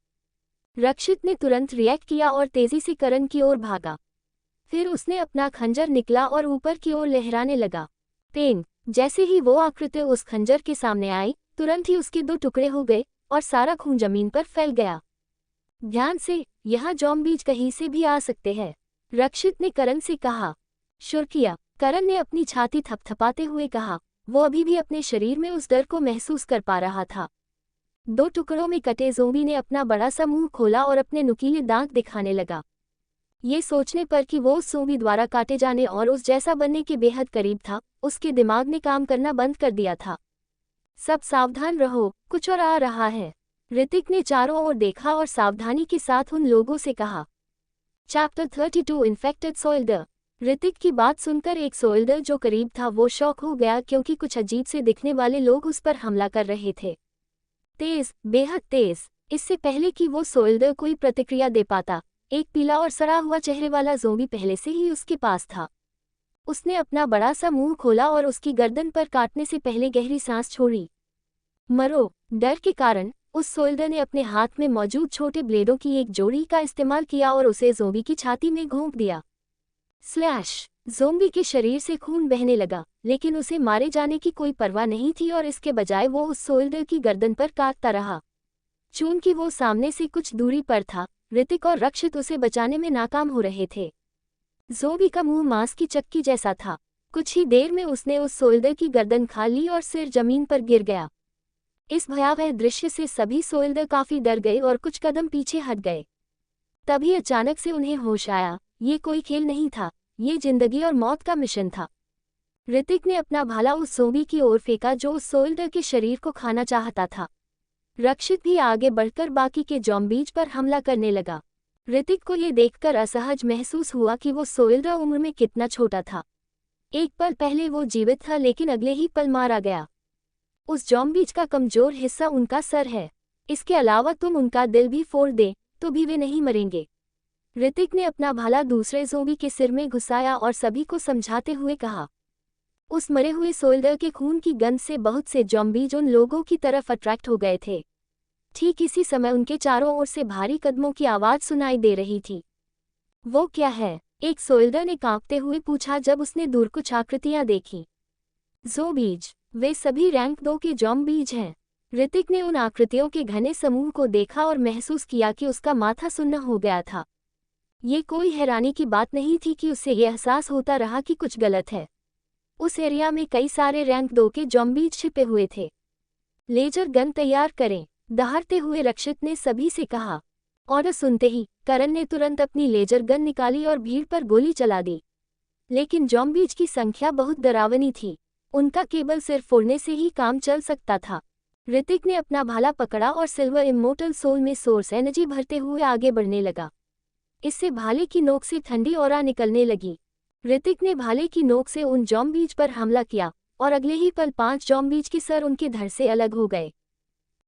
रक्षित ने तुरंत रिएक्ट किया और तेजी से करण की ओर भागा। फिर उसने अपना खंजर निकला और ऊपर की ओर लहराने लगा। पेंग! जैसे ही वो आकृति उस खंजर के सामने आई, तुरंत ही उसके 2 टुकड़े हो गए और सारा खून जमीन पर फैल गया। ध्यान से, यहाँ ज़ॉम्बीज कहीं से भी आ सकते हैं, रक्षित ने करण से कहा। शुक्रिया, करण ने अपनी छाती थपथपाते हुए कहा। वो अभी भी अपने शरीर में उस डर को महसूस कर पा रहा था। 2 टुकड़ों में कटे ज़ोंबी ने अपना बड़ा सा मुंह खोला और अपने नुकीले दांत दिखाने लगा। ये सोचने पर कि वो उस ज़ोंबी द्वारा काटे जाने और उस जैसा बनने के बेहद करीब था, उसके दिमाग ने काम करना बंद कर दिया था। सब सावधान रहो, कुछ और आ रहा है। ऋतिक ने चारों ओर देखा और सावधानी के साथ उन लोगों से कहा। Chapter 32 infected soldier. ऋतिक की बात सुनकर एक सोल्जर जो करीब था वो शॉक हो गया क्योंकि कुछ अजीब से दिखने वाले लोग उस पर हमला कर रहे थे। तेज, बेहद तेज। इससे पहले कि वो सोल्जर कोई प्रतिक्रिया दे पाता, एक पीला और सड़ा हुआ चेहरे वाला ज़ोंबी पहले से ही उसके पास था। उसने अपना बड़ा सा मुंह खोला और उसकी गर्दन पर काटने से पहले गहरी सांस छोड़ी। मरो। डर के कारण उस सोल्जर ने अपने हाथ में मौजूद छोटे ब्लेडों की एक जोड़ी का इस्तेमाल किया और उसे ज़ोंबी की छाती में घोंप दिया। स्लैश। ज़ोंबी के शरीर से खून बहने लगा, लेकिन उसे मारे जाने की कोई परवाह नहीं थी और इसके बजाय वो उस सोल्जर की गर्दन पर काटता रहा। चूंकि वो सामने से कुछ दूरी पर था, ऋतिक और रक्षित उसे बचाने में नाकाम हो रहे थे। ज़ोंबी का मुंह मांस की चक्की जैसा था। कुछ ही देर में उसने उस सोल्जर की गर्दन खा ली और सिर जमीन पर गिर गया। इस भयावह दृश्य से सभी सोल्जर काफी डर गए और कुछ कदम पीछे हट गए। तभी अचानक से उन्हें होश आया, ये कोई खेल नहीं था, ये जिंदगी और मौत का मिशन था। ऋतिक ने अपना भाला उस ज़ोंबी की ओर फेंका जो उस सोल्जर के शरीर को खाना चाहता था। रक्षित भी आगे बढ़कर बाकी के ज़ॉम्बीज पर हमला करने लगा। ऋतिक को ये देखकर असहज महसूस हुआ कि वो सोल्जर उम्र में कितना छोटा था। एक पल पहले वो जीवित था लेकिन अगले ही पल मारा गया। उस ज़ॉम्बीज का कमजोर हिस्सा उनका सर है। इसके अलावा तुम उनका दिल भी फोड़ दे तो भी वे नहीं मरेंगे। ऋतिक ने अपना भाला दूसरे ज़ोंबी के सिर में घुसाया और सभी को समझाते हुए कहा। उस मरे हुए सोल्जर के खून की गंध से बहुत से ज़ॉम्बीज उन लोगों की तरफ अट्रैक्ट हो गए थे। ठीक इसी समय उनके चारों ओर से भारी कदमों की आवाज़ सुनाई दे रही थी। वो क्या है? एक सोल्जर ने कांपते हुए पूछा जब उसने दूर कुछ आकृतियां देखी। ज़ोंबीज, वे सभी रैंक 2 के ज़ॉम्बीज हैं। ऋतिक ने उन आकृतियों के घने समूह को देखा और महसूस किया कि उसका माथा सुन्न हो गया था। ये कोई हैरानी की बात नहीं थी कि उसे यह एहसास होता रहा कि कुछ गलत है। उस एरिया में कई सारे रैंक 2 के ज़ॉम्बीज छिपे हुए थे। लेजर गन तैयार करें, दहाड़ते हुए रक्षित ने सभी से कहा। ऑर्डर सुनते ही करण ने तुरंत अपनी लेजर गन निकाली और भीड़ पर गोली चला दी। लेकिन ज़ॉम्बीज की संख्या बहुत डरावनी थी। उनका केवल सिर फोड़ने से ही काम चल सकता था। ऋतिक ने अपना भाला पकड़ा और सिल्वर इमोर्टल सोल में सोर्स एनर्जी भरते हुए आगे बढ़ने लगा। इससे भाले की नोक से ठंडी ऑरा निकलने लगी। ऋतिक ने भाले की नोक से उन ज़ॉम्बीज पर हमला किया और अगले ही पल 5 ज़ॉम्बीज के सर उनके धड़ से अलग हो गए।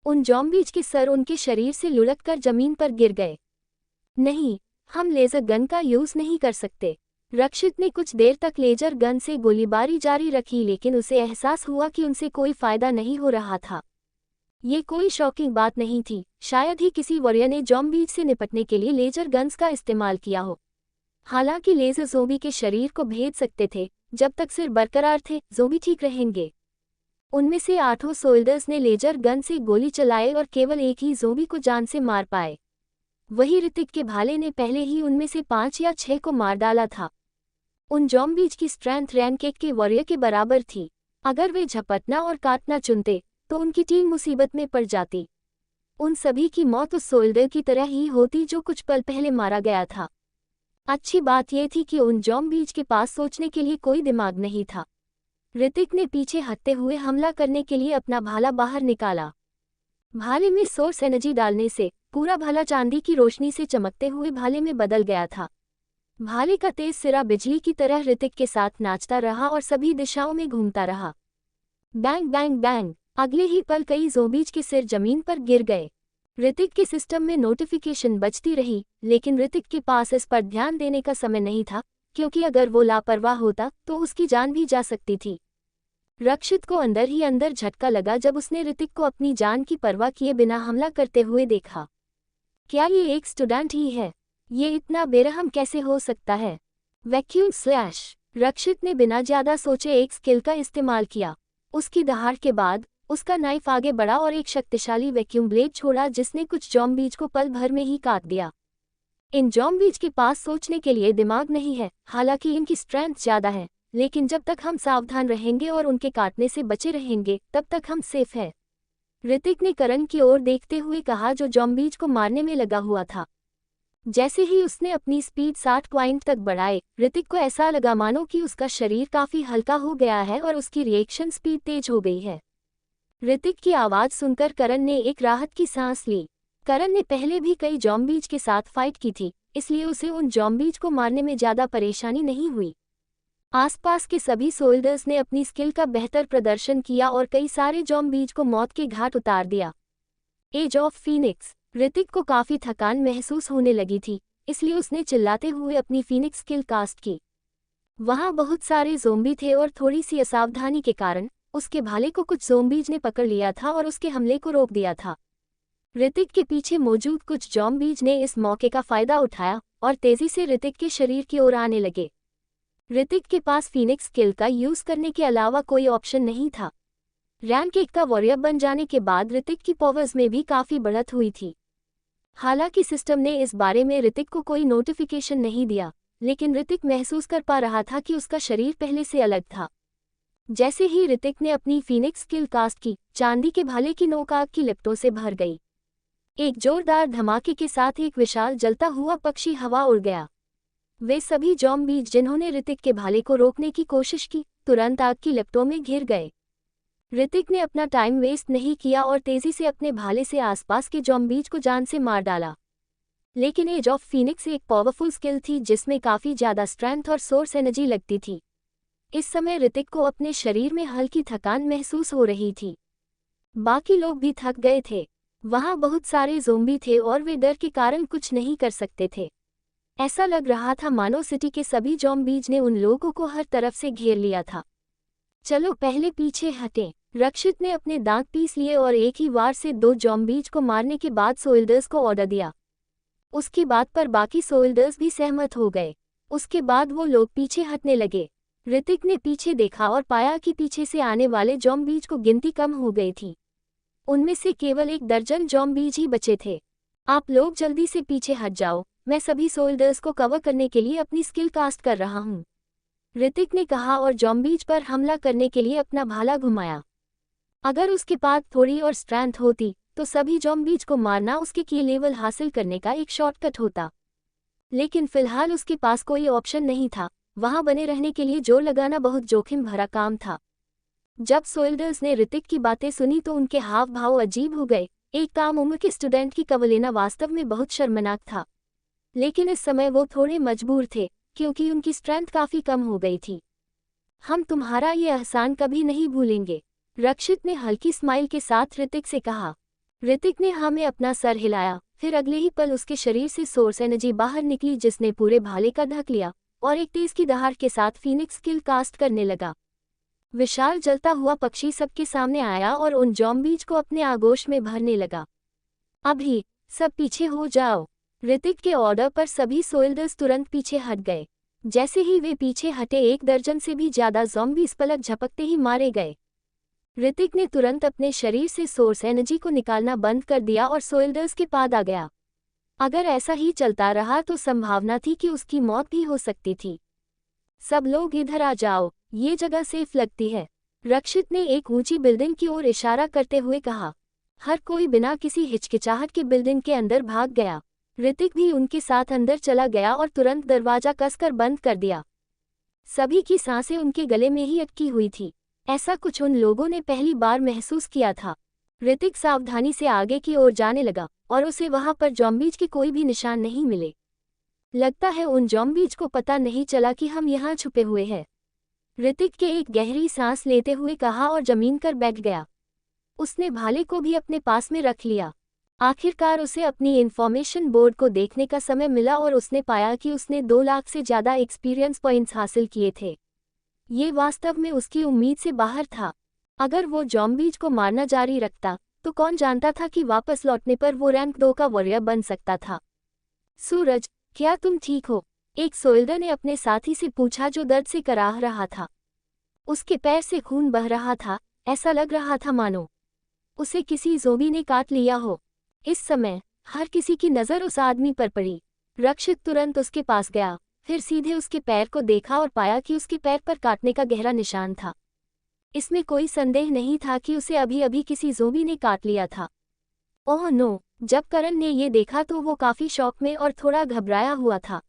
उन ज़ॉम्बीज के सर उनके शरीर से लुढ़ककर जमीन पर गिर गए। नहीं, हम लेजर गन का यूज़ नहीं कर सकते। रक्षित ने कुछ देर तक लेजर गन से गोलीबारी जारी रखी लेकिन उसे एहसास हुआ कि उनसे कोई फायदा नहीं हो रहा था। ये कोई शॉकिंग बात नहीं थी, शायद ही किसी वॉरियर ने ज़ॉम्बीज से निपटने के लिए लेजर गन्स का इस्तेमाल किया हो। हालांकि लेजर ज़ोंबी के शरीर को भेद सकते थे, जब तक सिर बरकरार थे ज़ोंबी ठीक रहेंगे। उनमें से 8 सोल्जर्स ने लेजर गन से गोली चलाए और केवल एक ही ज़ोंबी को जान से मार पाए। वही ऋतिक के भाले ने पहले ही उनमें से 5 या 6 को मार डाला था। उन ज़ॉम्बीज की स्ट्रेंथ रैंक 1 के वॉरियर के बराबर थी। अगर वे झपटना और काटना चुनते तो उनकी टीम मुसीबत में पड़ जाती। उन सभी की मौत उस सोल्जर की तरह ही होती जो कुछ पल पहले मारा गया था। अच्छी बात यह थी कि उन ज़ॉम्बीज के पास सोचने के लिए कोई दिमाग नहीं था। ऋतिक ने पीछे हटते हुए हमला करने के लिए अपना भाला बाहर निकाला। भाले में सोर्स एनर्जी डालने से पूरा भाला चांदी की रोशनी से चमकते हुए भाले में बदल गया था। भाले का तेज सिरा बिजली की तरह ऋतिक के साथ नाचता रहा और सभी दिशाओं में घूमता रहा। Bang bang bang. अगले ही पल कई ज़ोंबीज के सिर जमीन पर गिर गए। ऋतिक के सिस्टम में नोटिफिकेशन बजती रही, लेकिन ऋतिक के पास इस पर ध्यान देने का समय नहीं था, क्योंकि अगर वो लापरवाह होता तो उसकी जान भी जा सकती थी। रक्षित को अंदर ही अंदर झटका लगा जब उसने ऋतिक को अपनी जान की परवाह किए बिना हमला करते हुए देखा। क्या ये एक स्टूडेंट ही है? ये इतना बेरहम कैसे हो सकता है? Vacuum slash. रक्षित ने बिना ज्यादा सोचे एक स्किल का इस्तेमाल किया। उसकी दहाड़ के बाद उसका नाइफ आगे बढ़ा और एक शक्तिशाली वैक्यूम ब्लेड छोड़ा जिसने कुछ ज़ॉम्बीज़ को पल भर में ही काट दिया। इन ज़ॉम्बीज़ के पास सोचने के लिए दिमाग नहीं है, हालांकि इनकी स्ट्रेंथ ज़्यादा है, लेकिन जब तक हम सावधान रहेंगे और उनके काटने से बचे रहेंगे तब तक हम सेफ है। ऋतिक ने करण की ओर देखते हुए कहा, जो ज़ॉम्बीज़ को मारने में लगा हुआ था। जैसे ही उसने अपनी स्पीड 60 पॉइंट तक बढ़ाए, ऋतिक को ऐसा लगा मानो कि उसका शरीर काफी हल्का हो गया है और उसकी रिएक्शन स्पीड तेज हो गई है। ऋतिक की आवाज सुनकर करण ने एक राहत की सांस ली। करण ने पहले भी कई ज़ॉम्बीज़ के साथ फाइट की थी, इसलिए उसे उन ज़ॉम्बीज़ को मारने में ज्यादा परेशानी नहीं हुई। आसपास के सभी सोल्जर्स ने अपनी स्किल का बेहतर प्रदर्शन किया और कई सारे ज़ॉम्बीज़ को मौत के घाट उतार दिया। As of Phoenix. ऋतिक को काफी थकान महसूस होने लगी थी, इसलिए उसने चिल्लाते हुए अपनी फीनिक्स स्किल कास्ट की। वहां बहुत सारे ज़ोंबी थे और थोड़ी सी असावधानी के कारण उसके भाले को कुछ ज़ोंबीज ने पकड़ लिया था और उसके हमले को रोक दिया था। ऋतिक के पीछे मौजूद कुछ ज़ॉम्बीज ने इस मौके का फायदा उठाया और तेजी से ऋतिक के शरीर की ओर आने लगे। ऋतिक के पास फीनिक्स स्किल का यूज करने के अलावा कोई ऑप्शन नहीं था। रैंक 1 का वॉरियर बन जाने के बाद ऋतिक की पावर्स में भी काफी बढ़त हुई थी। हालांकि सिस्टम ने इस बारे में ऋतिक को कोई नोटिफिकेशन नहीं दिया, लेकिन ऋतिक महसूस कर पा रहा था कि उसका शरीर पहले से अलग था। जैसे ही ऋतिक ने अपनी फीनिक्स स्किल कास्ट की, चांदी के भाले की नोक आग की लिपटों से भर गई। एक जोरदार धमाके के साथ एक विशाल जलता हुआ पक्षी हवा उड़ गया। वे सभी ज़ॉम्बीज़ जिन्होंने ऋतिक के भाले को रोकने की कोशिश की, तुरंत आग की लिपटों में घिर गए। ऋतिक ने अपना टाइम वेस्ट नहीं किया और तेजी से अपने भाले से आसपास के ज़ॉम्बीज़ को जान से मार डाला। लेकिन एज ऑफ फीनिक्स एक पावरफुल स्किल थी जिसमें काफ़ी ज़्यादा स्ट्रेंथ और सोर्स एनर्जी लगती थी। इस समय ऋतिक को अपने शरीर में हल्की थकान महसूस हो रही थी। बाकी लोग भी थक गए थे। वहाँ बहुत सारे ज़ोंबी थे और वे डर के कारण कुछ नहीं कर सकते थे। ऐसा लग रहा था मानो सिटी के सभी ज़ॉम्बीज़ ने उन लोगों को हर तरफ से घेर लिया था। चलो पहले पीछे हटें। रक्षित ने अपने दांत पीस लिए और एक ही वार से 2 ज़ॉम्बीज़ को मारने के बाद सोल्जर्स को ऑर्डर दिया। उसकी बात पर बाकी सोल्जर्स भी सहमत हो गए। उसके बाद वो लोग पीछे हटने लगे। ऋतिक ने पीछे देखा और पाया कि पीछे से आने वाले ज़ॉम्बीज़ को गिनती कम हो गई थी। उनमें से केवल 1 दर्जन ज़ॉम्बीज़ ही बचे थे। आप लोग जल्दी से पीछे हट जाओ, मैं सभी सोल्जर्स को कवर करने के लिए अपनी स्किल कास्ट कर रहा हूँ, ऋतिक ने कहा और ज़ॉम्बीज़ पर हमला करने के लिए अपना भाला घुमाया। अगर उसके पास थोड़ी और स्ट्रेंथ होती तो सभी ज़ॉम्बीज़ को मारना उसके की लेवल हासिल करने का एक शॉर्टकट होता। लेकिन फिलहाल उसके पास कोई ऑप्शन नहीं था। वहां बने रहने के लिए जोर लगाना बहुत जोखिम भरा काम था। जब सोल्जर्स ने ऋतिक की बातें सुनी तो उनके हाव भाव अजीब हो गए। एक कम उम्र के स्टूडेंट की कवर लेना वास्तव में बहुत शर्मनाक था, लेकिन इस समय वो थोड़े मजबूर थे क्योंकि उनकी स्ट्रेंथ काफ़ी कम हो गई थी। हम तुम्हारा ये एहसान कभी नहीं भूलेंगे, रक्षित ने हल्की स्माइल के साथ ऋतिक से कहा। ऋतिक ने हाँ में अपना सर हिलाया, फिर अगले ही पल उसके शरीर से सोर्स एनर्जी बाहर निकली जिसने पूरे भाले का ढक लिया और एक तेज की दहाड़ के साथ फीनिक्स स्किल कास्ट करने लगा। विशाल जलता हुआ पक्षी सबके सामने आया और उन ज़ॉम्बीज़ को अपने आगोश में भरने लगा। अभी सब पीछे हो जाओ। ऋतिक के ऑर्डर पर सभी सोल्जर्स तुरंत पीछे हट गए। जैसे ही वे पीछे हटे 1 दर्जन से भी ज्यादा ज़ॉम्बीज़ पलक झपकते ही मारे गए। ऋतिक ने तुरंत अपने शरीर से सोर्स एनर्जी को निकालना बंद कर दिया और सोल्जर्स के पास आ गया। अगर ऐसा ही चलता रहा तो संभावना थी कि उसकी मौत भी हो सकती थी। सब लोग इधर आ जाओ, ये जगह सेफ लगती है, रक्षित ने एक ऊंची बिल्डिंग की ओर इशारा करते हुए कहा। हर कोई बिना किसी हिचकिचाहट के बिल्डिंग के अंदर भाग गया। ऋतिक भी उनके साथ अंदर चला गया और तुरंत दरवाजा कसकर बंद कर दिया। सभी की सांसें उनके गले में ही अटकी हुई थी। ऐसा कुछ उन लोगों ने पहली बार महसूस किया था। ऋतिक सावधानी से आगे की ओर जाने लगा और उसे वहां पर ज़ॉम्बीज़ के कोई भी निशान नहीं मिले। लगता है उन ज़ॉम्बीज़ को पता नहीं चला कि हम यहाँ छुपे हुए हैं, ऋतिक के एक गहरी सांस लेते हुए कहा और जमीन पर बैठ गया। उसने भाले को भी अपने पास में रख लिया। आखिरकार उसे अपनी इन्फॉर्मेशन बोर्ड को देखने का समय मिला और उसने पाया कि उसने 2 लाख से ज़्यादा एक्सपीरियंस पॉइंट्स हासिल किए थे। ये वास्तव में उसकी उम्मीद से बाहर था। अगर वो ज़ॉम्बीज़ को मारना जारी रखता तो कौन जानता था कि वापस लौटने पर वो रैंक 2 का वॉरियर बन सकता था। सूरज, क्या तुम ठीक हो? एक सोल्जर ने अपने साथी से पूछा जो दर्द से कराह रहा था। उसके पैर से खून बह रहा था, ऐसा लग रहा था मानो उसे किसी ज़ोंबी ने काट लिया हो। इस समय हर किसी की नज़र उस आदमी पर पड़ी। रक्षित तुरंत उसके पास गया, फिर सीधे उसके पैर को देखा और पाया कि उसके पैर पर काटने का गहरा निशान था। इसमें कोई संदेह नहीं था कि उसे अभी अभी किसी ज़ोंबी ने काट लिया था। Oh no! जब करण ने ये देखा तो वो काफ़ी शॉक में और थोड़ा घबराया हुआ था।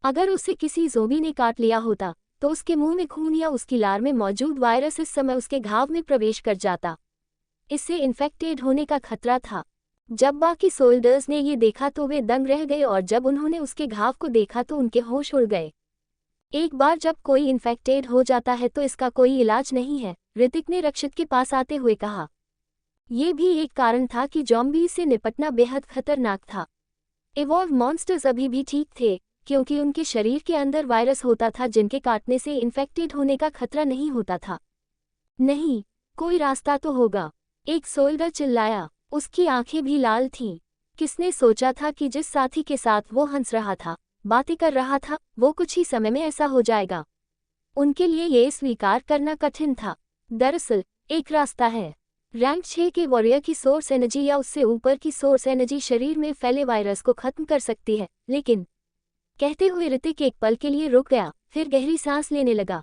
अगर उसे किसी ज़ोंबी ने काट लिया होता तो उसके मुंह में खून या उसकी लार में मौजूद वायरस इस समय उसके घाव में प्रवेश कर जाता। इससे इन्फेक्टेड होने का खतरा था। जब बाकी सोल्जर्स ने ये देखा तो वे दंग रह गए और जब उन्होंने उसके घाव को देखा तो उनके होश उड़ गए। एक बार जब कोई इन्फेक्टेड हो जाता है तो इसका कोई इलाज नहीं है, ऋतिक ने रक्षित के पास आते हुए कहा। ये भी एक कारण था कि ज़ॉम्बीज़ से निपटना बेहद खतरनाक था। इवॉल्व मॉन्स्टर्स अभी भी ठीक थे, क्योंकि उनके शरीर के अंदर वायरस होता था जिनके काटने से इन्फेक्टेड होने का खतरा नहीं होता था। नहीं, कोई रास्ता तो होगा, एक सोल्जर चिल्लाया। उसकी आंखें भी लाल थीं। किसने सोचा था कि जिस साथी के साथ वो हंस रहा था, बातें कर रहा था, वो कुछ ही समय में ऐसा हो जाएगा। उनके लिए ये स्वीकार करना कठिन था। दरअसल एक रास्ता है। रैंक 6 के वॉरियर की सोर्स एनर्जी या उससे ऊपर की सोर्स एनर्जी शरीर में फैले वायरस को खत्म कर सकती है, लेकिन कहते हुए ऋतिक एक पल के लिए रुक गया, फिर गहरी सांस लेने लगा।